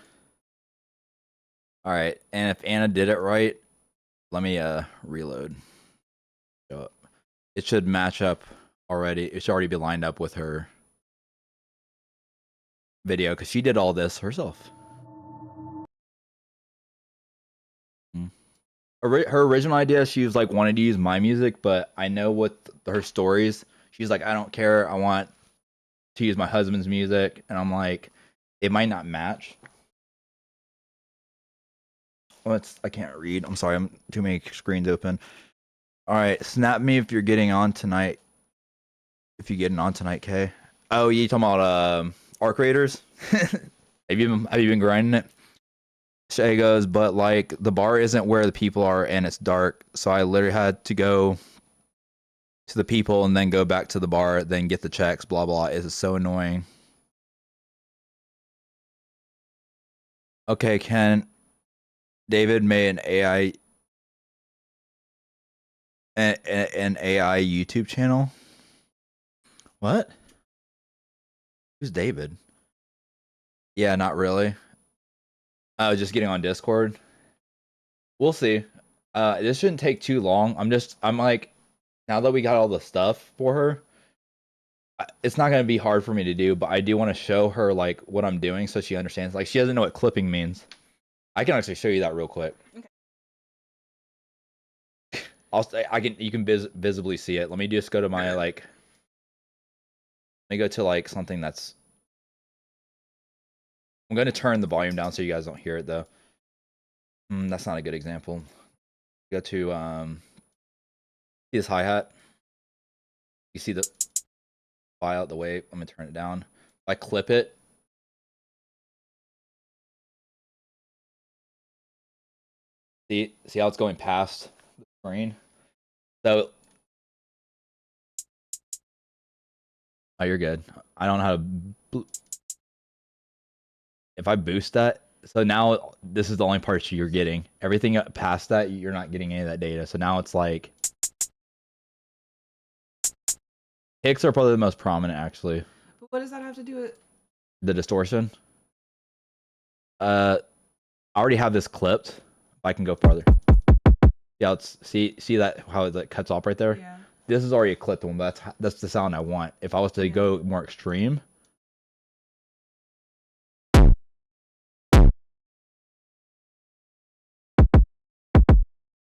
All right, and if Anna did it right, let me reload. Show up. It should match up already. It should already be lined up with her video because she did all this herself. Her original idea, she was like wanted to use my music, but I know with her stories, she's like, I don't care. I want to use my husband's music, and I'm like, it might not match. Well, I can't read. I'm sorry. I'm too many screens open. All right, snap me if you're getting on tonight. If you're getting on tonight, Kay. Oh, you talking about Arc Raiders? have you been grinding it? Shay goes, but like the bar isn't where the people are and it's dark, so I literally had to go to the people and then go back to the bar, then get the checks, blah blah. It's so annoying. Okay, Ken. David made an AI YouTube channel. What? Who's David? Yeah, not really. Just getting on Discord. We'll see. This shouldn't take too long. I'm like, now that we got all the stuff for her, it's not gonna be hard for me to do, but I do want to show her like what I'm doing so she understands. Like she doesn't know what clipping means. I can actually show you that real quick. Okay. You can visibly see it. Let me just go to my like. Let me go to like something that's. I'm going to turn the volume down so you guys don't hear it though. That's not a good example. Go to see this hi-hat. You see the file out the way. I'm gonna turn it down. If I clip it. See how it's going past the screen? So oh, you're good. I don't know how to if I boost that, so now this is the only part you're getting. Everything past that, you're not getting any of that data. So now it's like hicks are probably the most prominent, actually. But what does that have to do with the distortion? I already have this clipped. I can go farther. Yeah, let's see that how it cuts off right there. Yeah. This is already a clipped one, but that's the sound I want. If I was to go more extreme.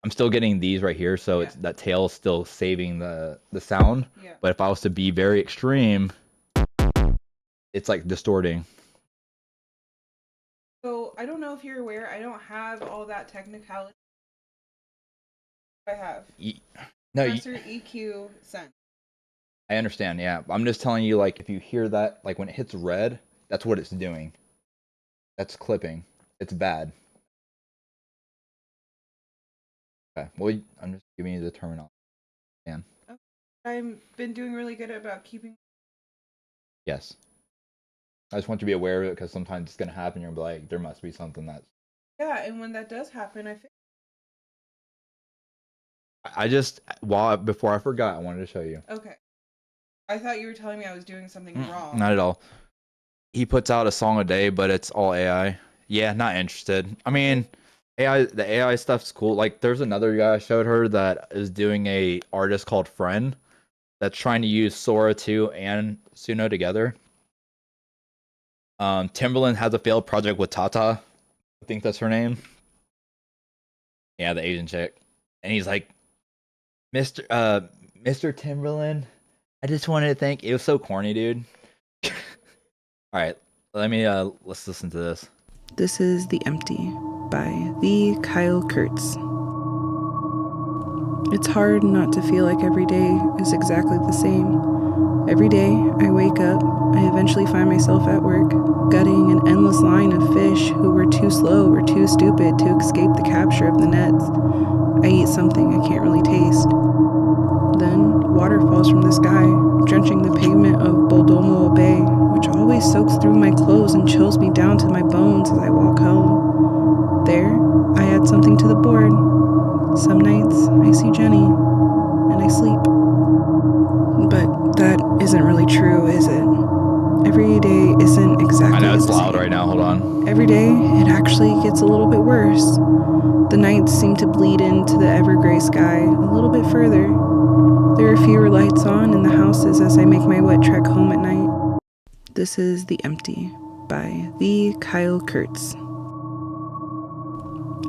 I'm still getting these right here, so it's that tail is still saving the sound. Yeah. But if I was to be very extreme, it's like distorting. So I don't know if you're aware, I don't have all that technicality. I have. Compressor, EQ, send. I understand, yeah. I'm just telling you, like, if you hear that, like when it hits red, that's what it's doing. That's clipping. It's bad. Okay, well, I'm just giving you the terminology. Okay. I've been doing really good about keeping. Yes. I just want you to be aware of it because sometimes it's going to happen. You're like, there must be something that's. Yeah, and when that does happen, Before I forgot, I wanted to show you. Okay. I thought you were telling me I was doing something wrong. Not at all. He puts out a song a day, but it's all AI. Yeah, not interested. I mean, the AI stuff's cool. Like, there's another guy I showed her that is doing a artist called Friend that's trying to use Sora 2 and Suno together. Timberland has a failed project with Tata. I think that's her name. Yeah, the Asian chick. And he's like, Mr. Timberland, I just wanted to thank you. It was so corny, dude. All right, let's listen to this. This is The Empty by the Kyle Kurtz. It's hard not to feel like every day is exactly the same. Every day I wake up, I eventually find myself at work, gutting an endless line of fish who were too slow or too stupid to escape the capture of the nets. I eat something I can't really taste. Then water falls from the sky, drenching the pavement of Boldomo Bay, which always always soaks through my clothes and chills me down to my bones as I walk home. There, I add something to the board. Some nights, I see Jenny, and I sleep. But that isn't really true, is it? Every day isn't exactly I know it's the loud same. right now. Hold on. Every day, it actually gets a little bit worse. The nights seem to bleed into the ever-gray sky a little bit further. There are fewer lights on in the houses as I make my wet trek home at night. This is The Empty by the Kyle Kurtz.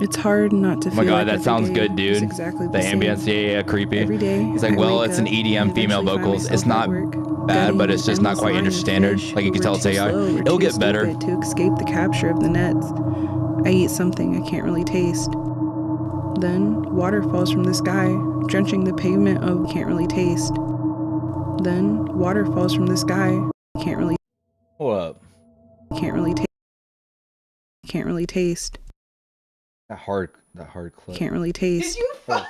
It's hard not to Oh my feel god, like that every sounds day good, is dude. exactly The same. ambience, yeah, creepy. Every day, He's like, I well, wake it's an up EDM and female eventually find vocals. It's myself not at work, bad, but gutting it's an just not endless quite line industry of standard. fish Like you who can were tell it's too AI. slow or It'll too get better. stupid to escape the capture of the nets. I eat something I can't really taste. Then water falls from the sky, drenching the pavement of can't really taste. Then water falls from the sky, can't really Hold up. can't really taste. Can't really taste. That hard clip. Can't really Did taste. you? Are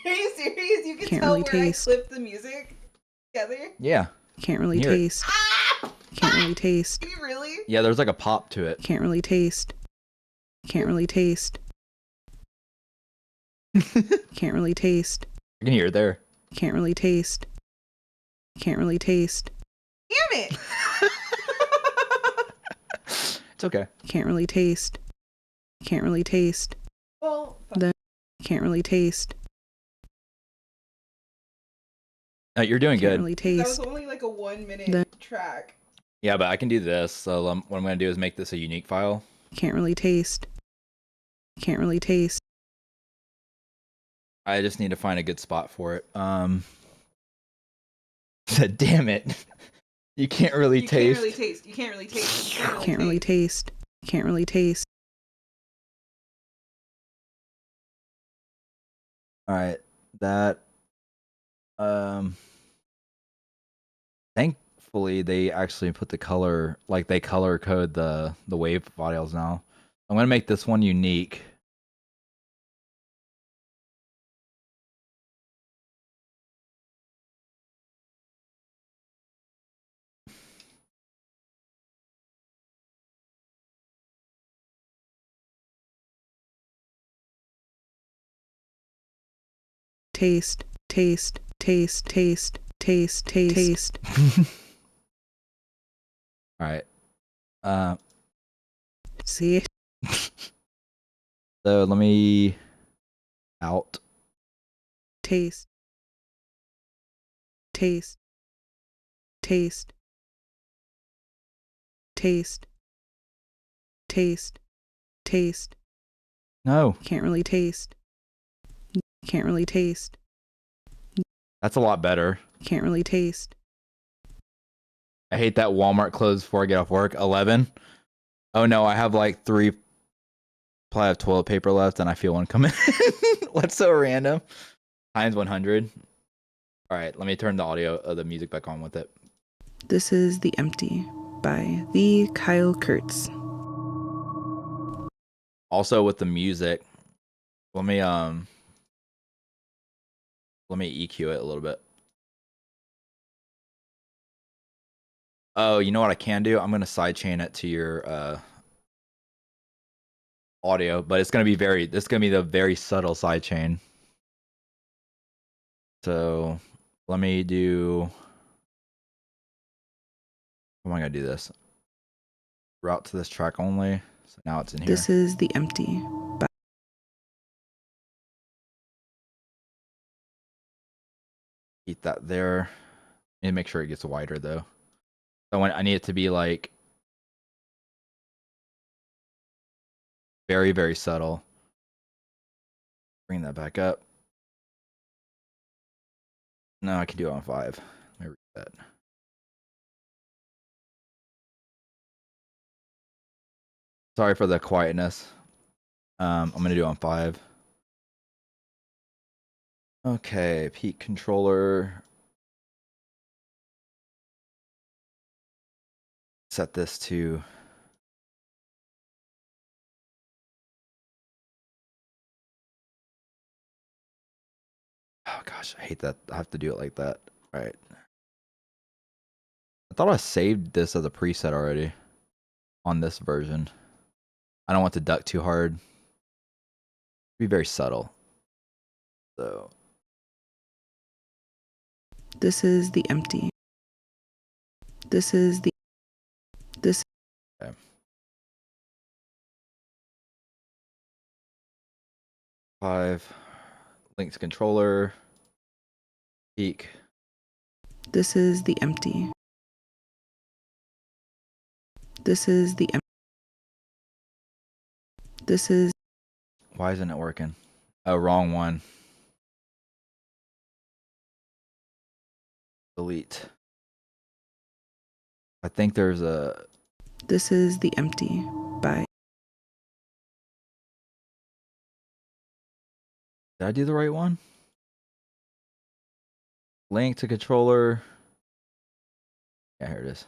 you serious? You can Can't tell really where taste. I clipped the music together. Yeah. Can't really Hear it. taste. Ah! Can't really taste. You really? Yeah, there's like a pop to it. Can't really taste. Can't really taste. Can't really taste. I can hear it there. Can't really taste. Can't really taste. Damn it! It's okay. Can't really taste. Can't really taste. Well, Then can't really taste. You're doing Can't good. really that was taste. only like a 1 minute The- track. Yeah, but I can do this. So what I'm gonna do is make this a unique file. Can't really taste. Can't really taste. I just need to find a good spot for it. Damn it. You can't really You taste. can't really taste. You can't really taste. You Can't really taste. Can't really taste. All right. That thankfully they actually put the color, like they color code the wave files now. I'm going to make this one unique. Taste. Taste. Taste. Taste. Taste. Taste. All right. See? So let me out. Taste. Taste. Taste. Taste. Taste. Taste. No, Can't really taste. Can't really taste. that's a lot better. Can't really taste. I hate that Walmart closed before I get off work. 11. Oh no, I have like 3 ply of toilet paper left and I feel one coming. What's so random? Times 100. All right, let me turn the audio of the music back on with it. This is The Empty by the Kyle Kurtz. Also with the music, let me EQ it a little bit. Oh, you know what I can do? I'm gonna sidechain it to your audio, but it's gonna be the very subtle sidechain. So let me do. How am I gonna do this? Route to this track only. So now it's in here. This is The Empty by Keep that there. Need to make sure it gets wider though. So I need it to be like very, very subtle. Bring that back up. No, I can do it on 5. Let me read that. Sorry for the quietness. I'm gonna do it on 5. Okay, peak controller. Set this to oh gosh, I hate that. I have to do it like that. All right. I thought I saved this as a preset already on this version. I don't want to duck too hard. Be very subtle. So This is the empty. This is the this. okay. Five. Links controller. Peak. This is the empty. This is the empty. This is. Why isn't it working? Oh, wrong one. Delete. I think there's a. This is the empty by. Did I do the right one? Link to controller. Yeah, here it is.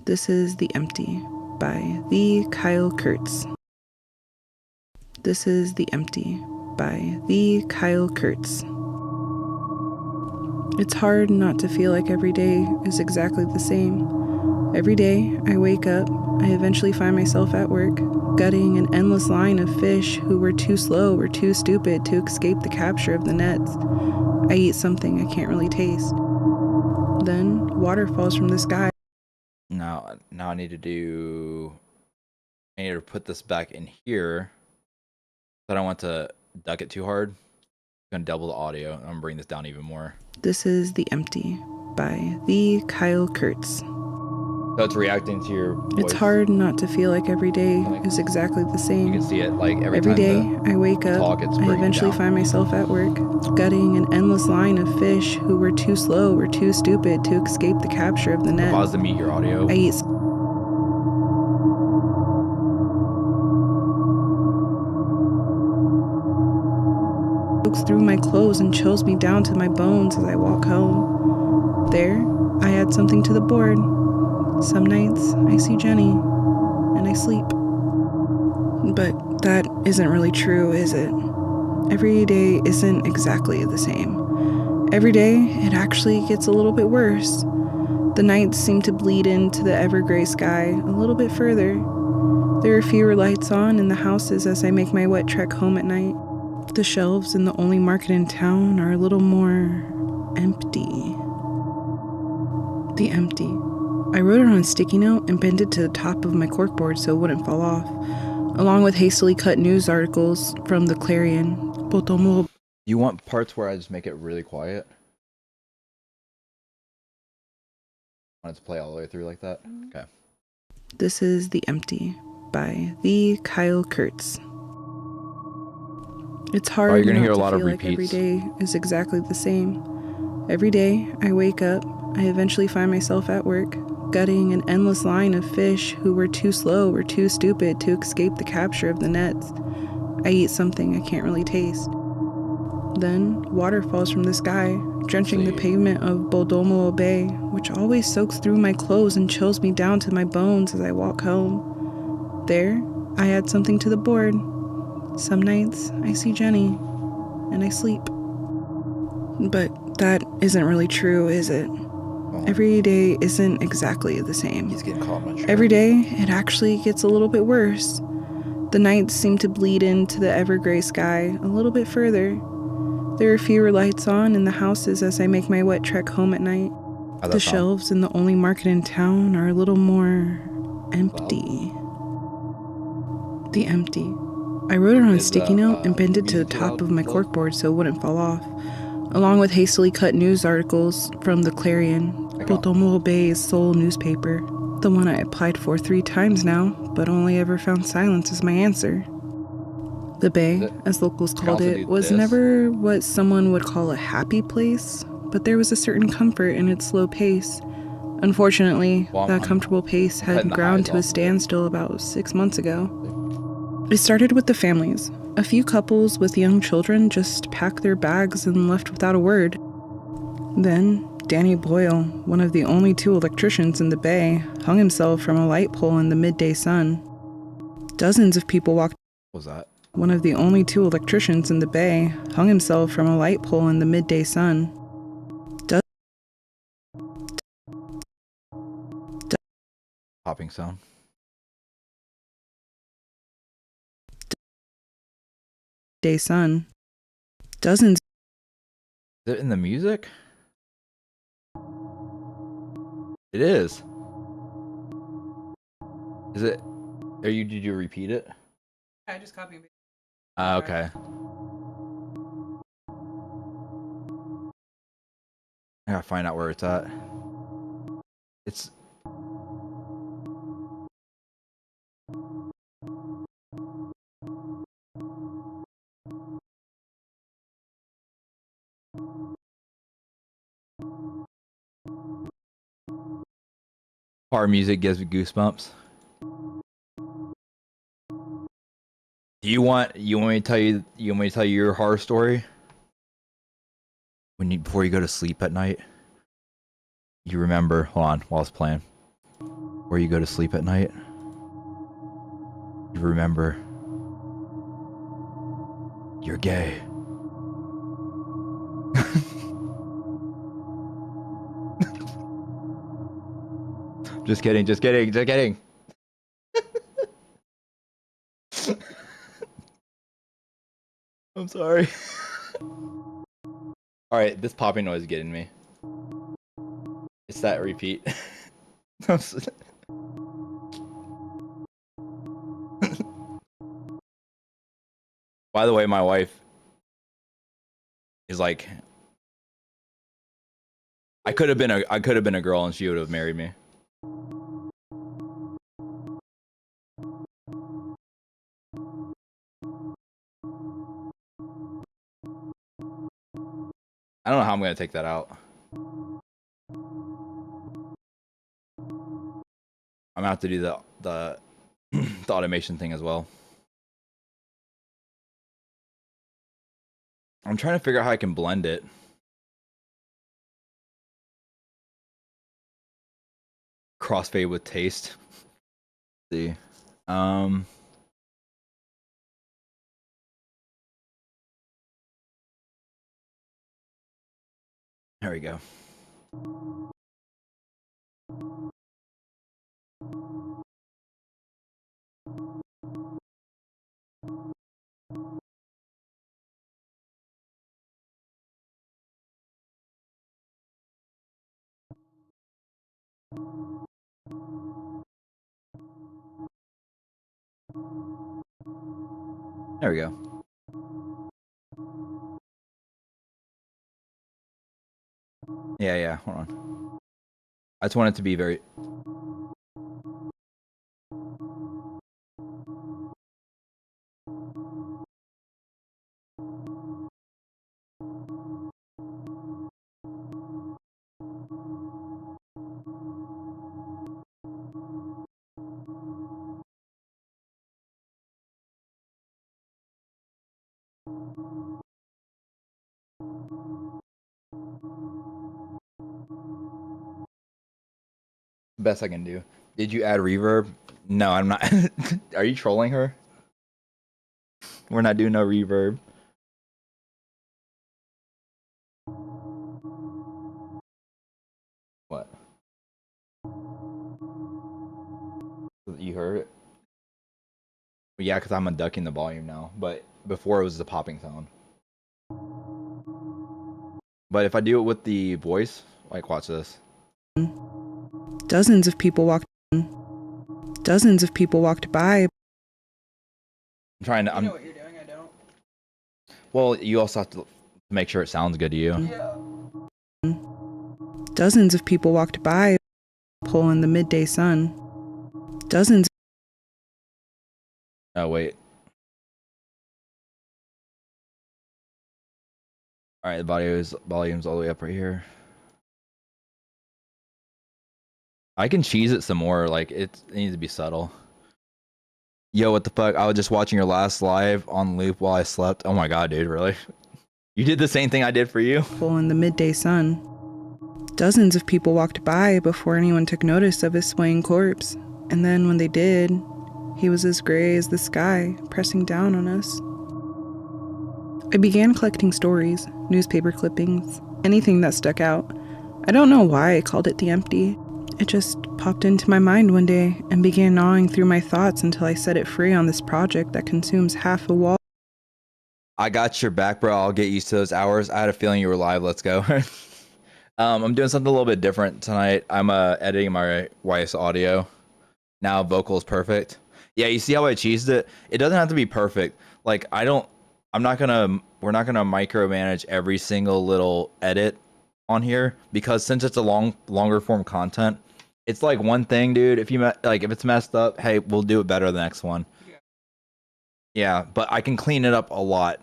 This is the empty by the Kyle Kurtz. This is the empty by the Kyle Kurtz. It's hard not to feel like every day is exactly the same. Every day I wake up, I eventually find myself at work, gutting an endless line of fish who were too slow or too stupid to escape the capture of the nets. I eat something I can't really taste. Then water falls from the sky. Now I need to put this back in here. But I don't want to duck it too hard. I'm gonna double the audio. I'm gonna bring this down even more. This is the empty by the Kyle Kurtz. So it's reacting to your voice. It's hard not to feel like every day is exactly the same. You can see it like every Every time day I wake up, talk, it's I bringing eventually down. find myself at work, gutting an endless line of fish who were too slow or too stupid to escape the capture of the net. Pause to mute your audio. I eat soaks through my clothes and chills me down to my bones as I walk home. There, I add something to the board. Some nights, I see Jenny, and I sleep. But that isn't really true, is it? Every day isn't exactly the same. Every day, it actually gets a little bit worse. The nights seem to bleed into the ever-gray sky a little bit further. There are fewer lights on in the houses as I make my wet trek home at night. The shelves in the only market in town are a little more empty. The empty. I wrote it on a sticky note and pinned it to the top of my corkboard so it wouldn't fall off, along with hastily cut news articles from the Clarion. You want parts where I just make it really quiet? I want it to play all the way through like that? Okay. This is The Empty by the Kyle Kurtz. It's hard you're gonna not hear a to lot of feel like every repeats. day is exactly the same. Every day I wake up, I eventually find myself at work, gutting an endless line of fish who were too slow or too stupid to escape the capture of the nets. I eat something I can't really taste. Then water falls from the sky, drenching the pavement of Boldomo Bay, which always soaks through my clothes and chills me down to my bones as I walk home. There, I add something to the board. Some nights, I see Jenny, and I sleep. But that isn't really true, is it? Every day isn't exactly the same. He's getting caught on my Every day, it actually gets a little bit worse. The nights seem to bleed into the ever-gray sky a little bit further. There are fewer lights on in the houses as I make my wet trek home at night. The shelves in the only market in town are a little more empty. The empty. I wrote it on a sticky note and pinned it to the top of my corkboard so it wouldn't fall off, along with hastily cut news articles from the Clarion, Boldomo Bay's sole newspaper, the one I applied for 3 times now, but only ever found silence as my answer. The Bay, as locals called it, was never what someone would call a happy place, but there was a certain comfort in its slow pace. Unfortunately, that comfortable pace had ground to a standstill about 6 months ago. It started with the families. A few couples with young children just packed their bags and left without a word. Then, Danny Boyle, one of the only 2 electricians in the Bay, hung himself from a light pole in the midday sun. Dozens of people walked. What was that? One of the only 2 electricians in the Bay hung himself from a light pole in the midday sun. popping sound. Day sun. Dozens. Is it in the music? It is. Is it? Did you repeat it? I just copied and pasted. Okay. I gotta find out where it's at. It's. Horror music gives me goosebumps. Do you want me to tell you your horror story? Before you go to sleep at night, you remember, hold on, while it's playing. Before you go to sleep at night, you remember you're gay. Just kidding. I'm sorry. Alright, this popping noise is getting me. It's that repeat. By the way, my wife is like, I could have been a girl and she would have married me. I don't know how I'm gonna take that out. I'm gonna have to do the the automation thing as well. I'm trying to figure out how I can blend it. Crossfade with taste. Let's see. There we go. There we go. Yeah, hold on. I just want it to be very... Best I can do. Did you add reverb? No, I'm not. Are you trolling her? We're not doing no reverb. What? You heard it? Well, yeah, because I'm unducking the volume now. But before it was the popping sound. But if I do it with the voice, like, watch this. Dozens of people walked by. I'm trying to... You know what you're doing, I don't. Well, you also have to make sure it sounds good to you. Yeah. Dozens of people walked by, pull in the midday sun. Dozens. Oh, wait. Alright, the volume's all the way up right here. I can cheese it some more, like, it needs to be subtle. Yo, what the fuck? I was just watching your last live on loop while I slept. Oh my god, dude, really? You did the same thing I did for you? Pull in the midday sun. Dozens of people walked by before anyone took notice of his swaying corpse. And then when they did, he was as gray as the sky, pressing down on us. I began collecting stories, newspaper clippings, anything that stuck out. I don't know why I called it The Empty. It just popped into my mind one day and began gnawing through my thoughts until I set it free on this project that consumes half a wall. I got your back, bro. I'll get used to those hours. I had a feeling you were live. Let's go. I'm doing something a little bit different tonight. I'm editing my wife's audio. Now vocal is perfect. Yeah, you see how I cheesed it? It doesn't have to be perfect. Like we're not gonna micromanage every single little edit on here, because since it's a longer form content, it's like one thing, dude. If it's messed up, hey, we'll do it better the next one. Yeah, but I can clean it up a lot.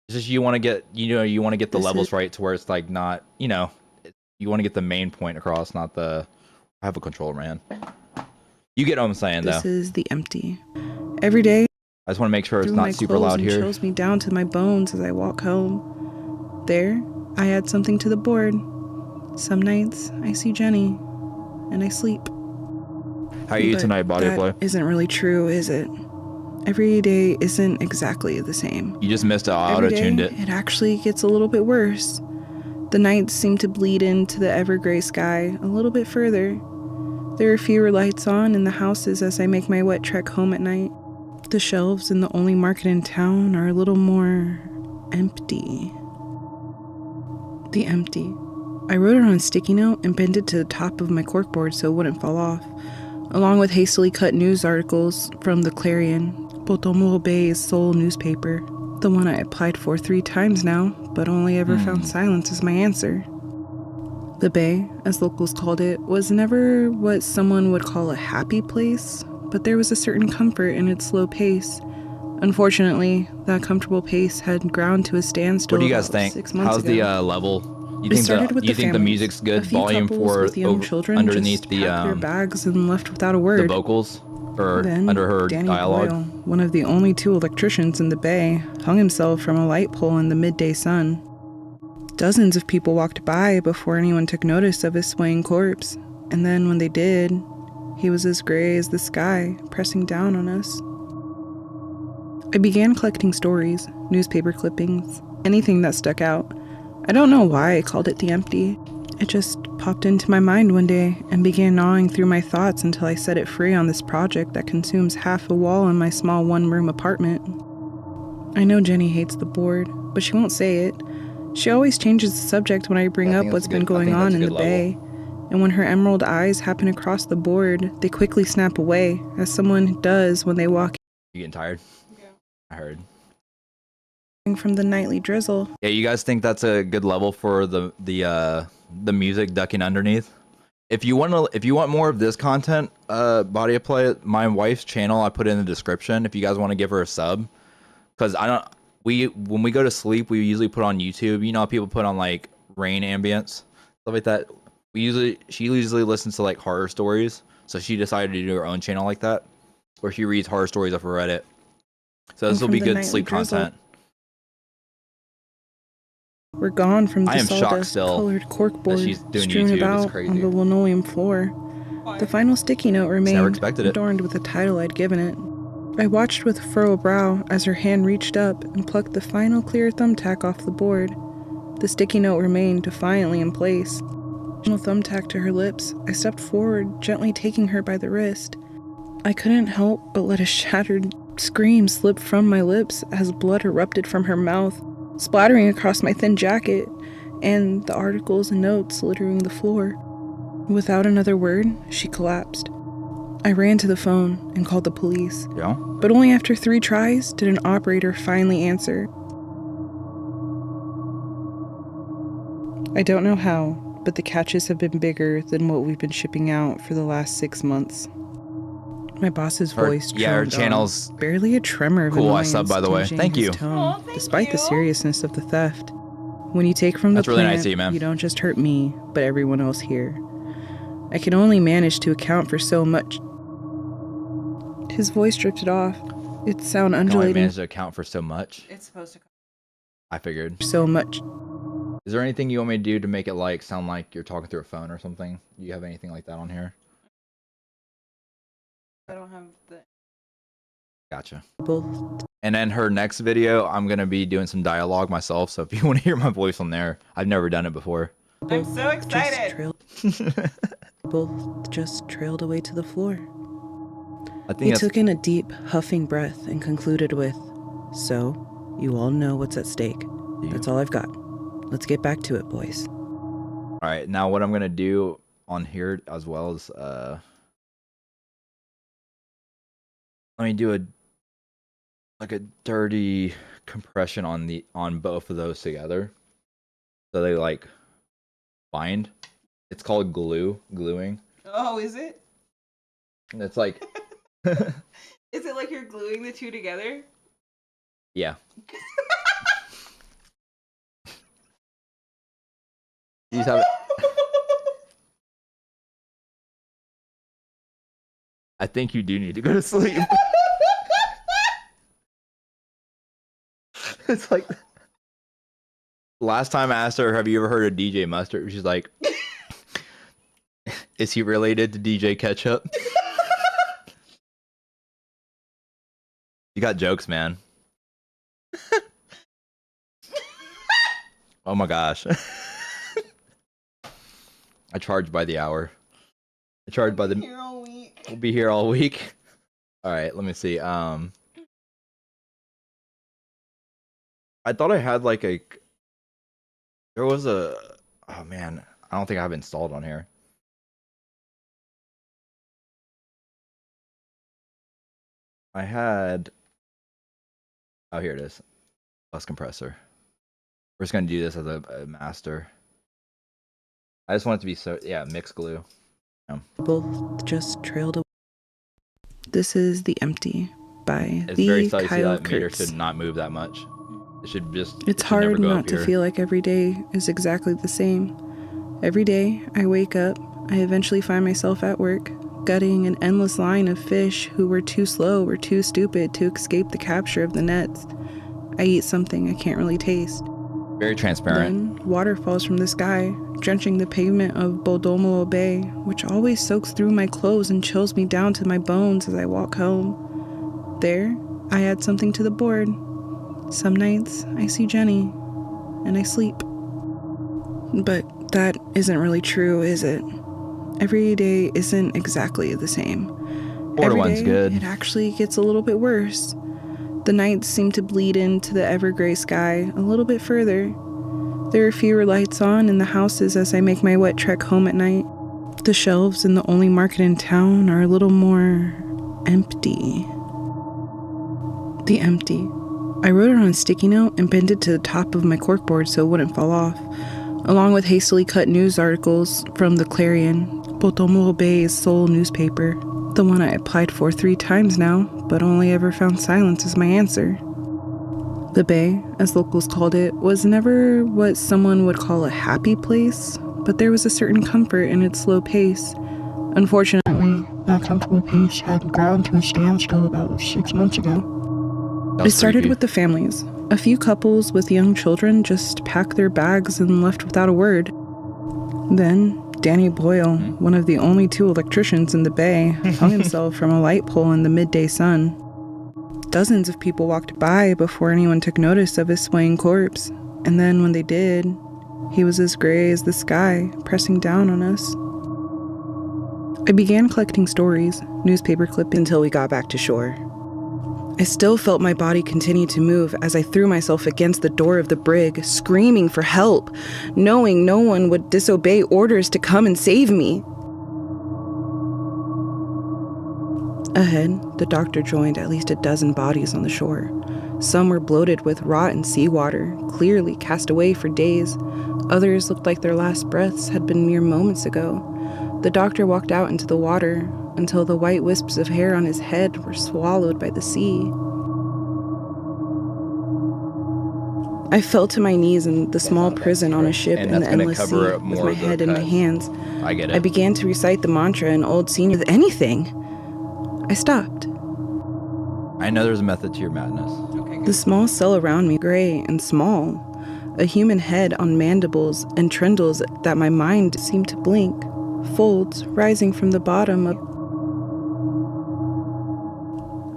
It's just you want to get the levels right to where it's like not, you want to get the main point across, not the. I have a controller, man. You get what I'm saying, though. This is the empty. Every day, I just want to make sure it's not super loud here. Chills me down to my bones as I walk home. There, I add something to the board. Some nights, I see Jenny, and I sleep. How are you tonight, body play? Isn't really true, is it? Every day isn't exactly the same. You just missed it. I auto-tuned it. It actually gets a little bit worse. The nights seem to bleed into the ever-gray sky a little bit further. There are fewer lights on in the houses as I make my wet trek home at night. The shelves in the only market in town are a little more empty. The empty. I wrote it on a sticky note and pinned it to the top of my corkboard so it wouldn't fall off, along with hastily cut news articles from the Clarion, Potomo Bay's sole newspaper, the one I applied for 3 times now, but only ever found silence as my answer. The Bay, as locals called it, was never what someone would call a happy place, but there was a certain comfort in its slow pace. Unfortunately, that comfortable pace had ground to a standstill. What do you guys think? 6 months How's ago. the level? You think the music's good? A few Volume couples for with young children underneath just the packed their bags and left without a word. the vocals, or Then, under her Danny dialogue. Boyle, one of the only 2 electricians in the Bay, hung himself from a light pole in the midday sun. Dozens of people walked by before anyone took notice of his swaying corpse, and then when they did, he was as gray as the sky, pressing down on us. I began collecting stories, newspaper clippings, anything that stuck out. I don't know why I called it the empty. It just popped into my mind one day and began gnawing through my thoughts until I set it free on this project that consumes half a wall in my small 1-room apartment. I know Jenny hates the board, but she won't say it. She always changes the subject when I bring up what's been going on in the Bay, and when her emerald eyes happen across the board, they quickly snap away, as someone does when they walk You getting tired? Yeah. I heard. in from the nightly drizzle. Yeah, you guys think that's a good level for the music ducking underneath? If you want more of this content, body of play, my wife's channel I put in the description. If you guys want to give her a sub, because when we go to sleep, we usually put on YouTube. You know how people put on like rain ambience, stuff like that. She usually listens to like horror stories, so she decided to do her own channel like that, where she reads horror stories off of Reddit. So this will be good sleep content. We're gone from the I am shocked sawdust still colored that corkboard she's doing strewn YouTube. It's about crazy. on the linoleum floor. The final sticky note remained, expected it. adorned with the title I'd given it. I watched with a furrowed brow as her hand reached up and plucked the final clear thumbtack off the board. The sticky note remained defiantly in place. Final thumbtack to her lips, I stepped forward, gently taking her by the wrist. I couldn't help but let a shattered scream slip from my lips as blood erupted from her mouth, splattering across my thin jacket and the articles and notes littering the floor. Without another word, she collapsed. I ran to the phone and called the police, Yeah. but only after 3 tries did an operator finally answer. I don't know how, but the catches have been bigger than what we've been shipping out for the last 6 months. My boss's voice her droned channel's on, barely a tremor of cool. I annoyance sub, by the way. tinging Thank his you. tone, Aw, thank despite the you. seriousness of the theft. When you take from That's the really plant, nice of you, man. you don't just hurt me, but everyone else here. I can only manage to account for so much. His voice drifted off, its sound I only undulating managed to account for so much. It's supposed to come. I figured. so much. Is there anything you want me to do to make it sound like you're talking through a phone or something? Do you have anything like that on here? I don't have the. Gotcha. Both And then her next video, I'm gonna be doing some dialogue myself. So if you want to hear my voice on there, I've never done it before. I'm so just excited. trail. both just trailed away to the floor. I think He that's took in a deep, huffing breath and concluded with, "So, you all know what's at stake. That's all I've got. Let's get back to it, boys." all right. Now, what I'm gonna do on here as well is let me do a dirty compression on both of those together, so they like bind. It's called gluing. Oh, is it? And it's like, Is it like you're gluing the two together? yeah. You just have it. I think you do need to go to sleep. It's like, last time I asked her, "Have you ever heard of DJ Mustard?" She's like, "Is he related to DJ Ketchup?" You got jokes, man. Oh my gosh. I charge by the hour. I charge by the... Here all week. We'll be here all week. All right, let me see. I thought I had like a... There was a... Oh man, I don't think I have it installed on here. I had... Oh, here it is. Bus compressor. We're just gonna do this as a master. I just want it to be so... Yeah, mixed glue. Yeah. Both just trailed away. This is The Empty by It's very the subtle. You see Kyle that meter Kurtz. should not move that much. It should just... It's it should never hard go not up to here. feel like every day is exactly the same. Every day I wake up, I eventually find myself at work, gutting an endless line of fish who were too slow or too stupid to escape the capture of the nets. I eat something I can't really taste. Very transparent. Then water falls from the sky, drenching the pavement of Bodomo Bay, which always soaks through my clothes and chills me down to my bones as I walk home. There, I add something to the board. Some nights, I see Jenny, and I sleep. But that isn't really true, is it? Every day isn't exactly the same. Quarter Every one's day, good. it actually gets a little bit worse. The nights seem to bleed into the ever-gray sky a little bit further. There are fewer lights on in the houses as I make my wet trek home at night. The shelves in the only market in town are a little more empty. The Empty. I wrote it on a sticky note and pinned it to the top of my corkboard so it wouldn't fall off, along with hastily cut news articles from the Clarion, Botomo Bay's sole newspaper, the one I applied for 3 times now, but only ever found silence as my answer. The Bay, as locals called it, was never what someone would call a happy place, but there was a certain comfort in its slow pace. Unfortunately, That comfortable pace had ground to a standstill about 6 months ago. That it was started creepy. with the families. A few couples with young children just packed their bags and left without a word. Then, Danny Boyle, one of the only 2 electricians in the Bay, hung himself from a light pole in the midday sun. Dozens of people walked by before anyone took notice of his swaying corpse, and then when they did, he was as gray as the sky, pressing down on us. I began collecting stories, newspaper clippings, until we got back to shore. I still felt my body continue to move as I threw myself against the door of the brig, screaming for help, knowing no one would disobey orders to come and save me. Ahead, the doctor joined at least a dozen bodies on the shore. Some were bloated with rotten seawater, clearly cast away for days. Others looked like their last breaths had been mere moments ago. The doctor walked out into the water until the white wisps of hair on his head were swallowed by the sea. I fell to my knees in the small prison on a ship And in the that's gonna endless sea, cover up with more my of the head in my cuts. hands. I get I it. began to recite the mantra in Old Senior. Anything. I stopped. I know there's a method to your madness. Okay, good. The small cell around me, gray and small, a human head on mandibles and trindles that my mind seemed to blink, folds rising from the bottom of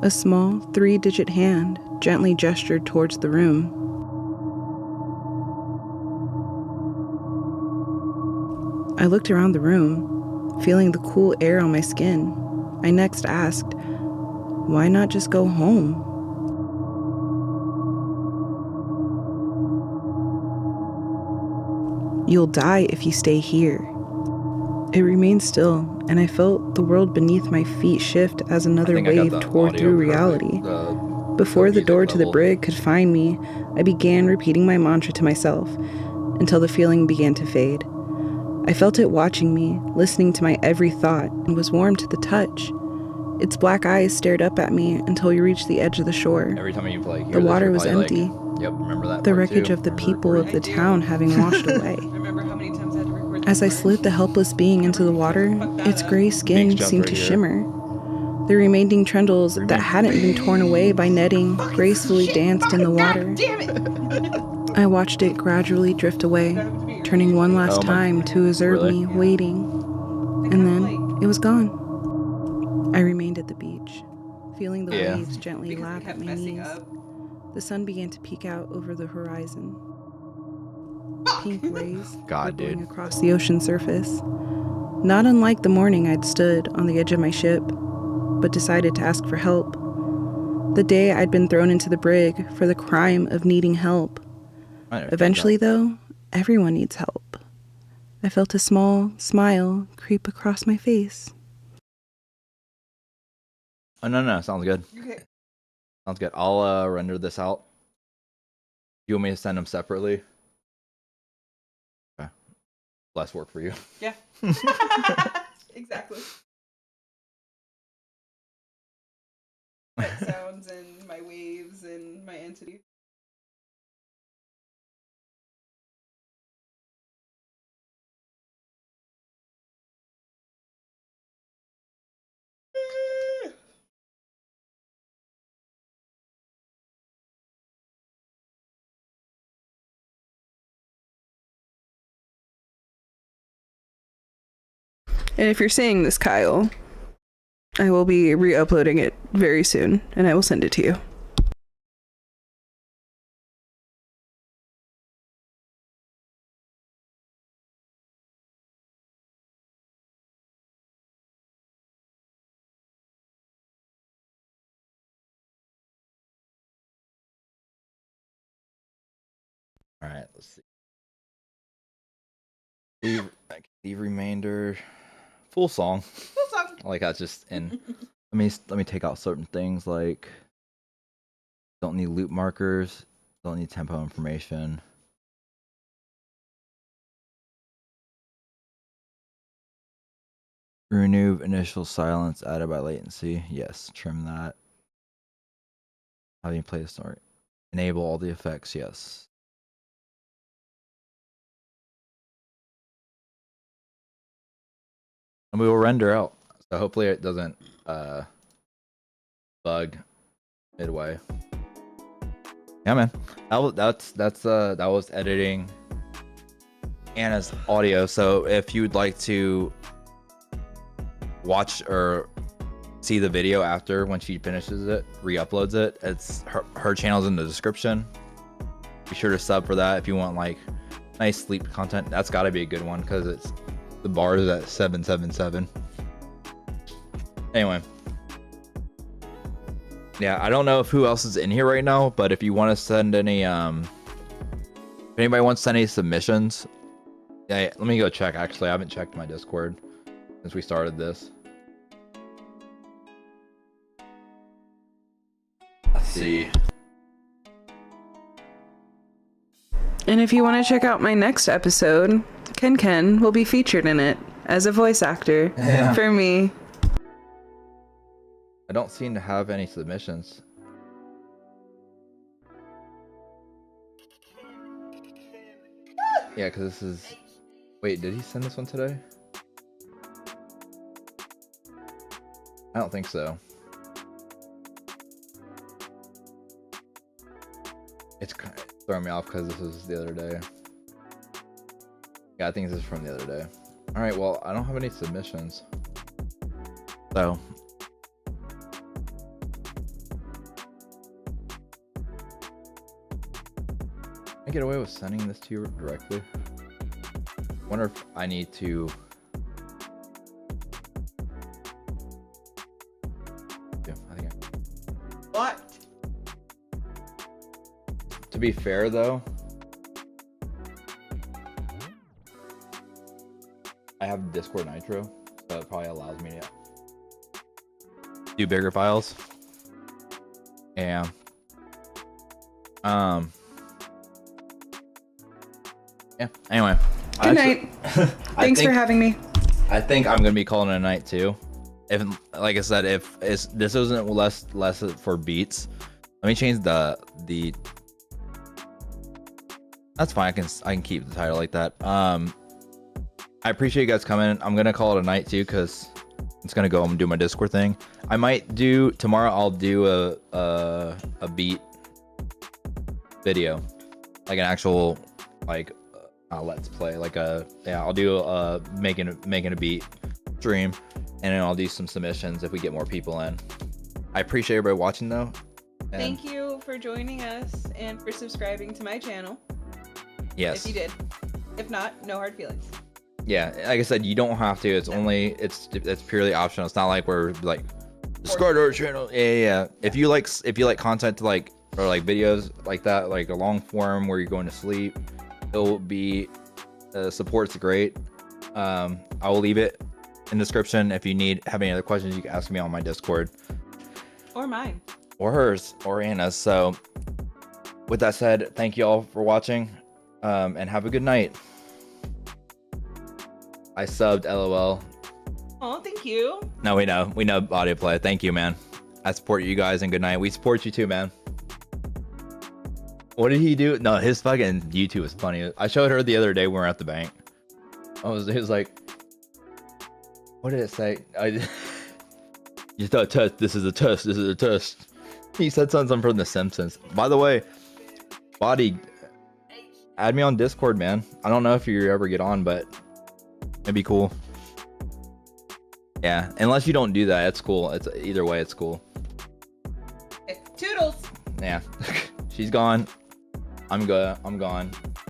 a small 3-digit hand gently gestured towards the room. I looked around the room. feeling the cool air on my skin. I next asked, why not just go home? You'll die if you stay here. It remained still, and I felt the world beneath my feet shift as another wave tore through reality. Before the door to the brig could find me, I began repeating my mantra to myself until the feeling began to fade. I felt it watching me, listening to my every thought, and was warm to the touch. Its black eyes stared up at me until we reached the edge of the shore. Every time you play, The water was empty. Yep, remember that. The part wreckage too. of the Remember people recording? of the town having washed away. Remember how many times I had to record As I this slid the helpless being into the water, its gray skin Beach jump seemed right to here. shimmer. The remaining trundles that hadn't been torn away by netting gracefully danced in the water. Damn it! I watched it gradually drift away, turning one last Oh my- time to observe really? me waiting, and then it was gone. I remained at the beach, feeling the Yeah. waves gently Because lap it kept at my messing knees. up. The sun began to peek out over the horizon. Pink rays God, rippling dude. across the ocean surface. Not unlike the morning I'd stood on the edge of my ship, but decided to ask for help. The day I'd been thrown into the brig for the crime of needing help. I know, Eventually, though, everyone needs help. I felt a small smile creep across my face. Oh, no, sounds good. Okay. Sounds good. I'll render this out. You want me to send them separately? Okay. Less work for you. Yeah. Exactly. My sounds and my waves and my entity. And if you're seeing this, Kyle, I will be re-uploading it very soon, and I will send it to you. All right, let's see. Leave remainder. Full song. Full song. I like how it's just in. Let me take out certain things like don't need loop markers, don't need tempo information. Remove initial silence added by latency. Yes, trim that. How do you play the story? Enable all the effects. Yes. And we will render out. So hopefully it doesn't bug midway. Yeah, man. That was editing Anna's audio. So if you'd like to watch or see the video after when she finishes it, re-uploads it, it's her channel's in the description. Be sure to sub for that if you want like nice sleep content. That's got to be a good one because it's the bar is at 777. Anyway, yeah, I don't know if who else is in here right now, but if you want to send any if anybody wants to send any submissions, yeah, let me go check. Actually, I haven't checked my Discord since we started this. Let's see. And if you want to check out my next episode, KenKen will be featured in it as a voice actor Yeah. for me. I don't seem to have any submissions. Yeah, because this is... Wait, did he send this one today? I don't think so. It's kind of throwing me off because this is the other day. Yeah, I think this is from the other day. Alright, well, I don't have any submissions. So... I get away with sending this to you directly? Wonder if I need to To be fair though, I have Discord Nitro, so it probably allows me to do bigger files. Yeah. Yeah. Anyway. Good night. Thanks for having me. I think I'm gonna be calling it a night too. If, like I said, if this isn't less for beats, let me change the. That's fine. I can keep the title like that. I appreciate you guys coming. I'm gonna call it a night too because it's gonna go. I'm gonna do my Discord thing. I might do tomorrow. I'll do a beat video, like an actual like let's play. Like I'll do making a beat stream, and then I'll do some submissions if we get more people in. I appreciate everybody watching though. And thank you for joining us and for subscribing to my channel. Yes. If you did. If not, no hard feelings. Yeah, like I said, you don't have to. It's only it's purely optional. It's not like we're like subscribe to our channel. Yeah. If you like content to like or like videos like that, like a long form where you're going to sleep, it'll be support's great. I will leave it in the description. If you have any other questions, you can ask me on my Discord. Or mine. Or hers or Anna's. So with that said, thank you all for watching. And have a good night. I subbed, LOL. Oh, thank you. No, we know audio play. Thank you, man. I support you guys and good night. We support you too, man. What did he do? No, his fucking YouTube was funny. I showed her the other day when we were at the bank. It was like, what did it say? You thought test. This is a test. This is a test. He said something from The Simpsons. By the way, Body, add me on Discord, man. I don't know if you ever get on, but it'd be cool. Yeah, unless you don't do that, it's cool. It's either way, it's cool. Toodles. Yeah, she's gone. I'm gone.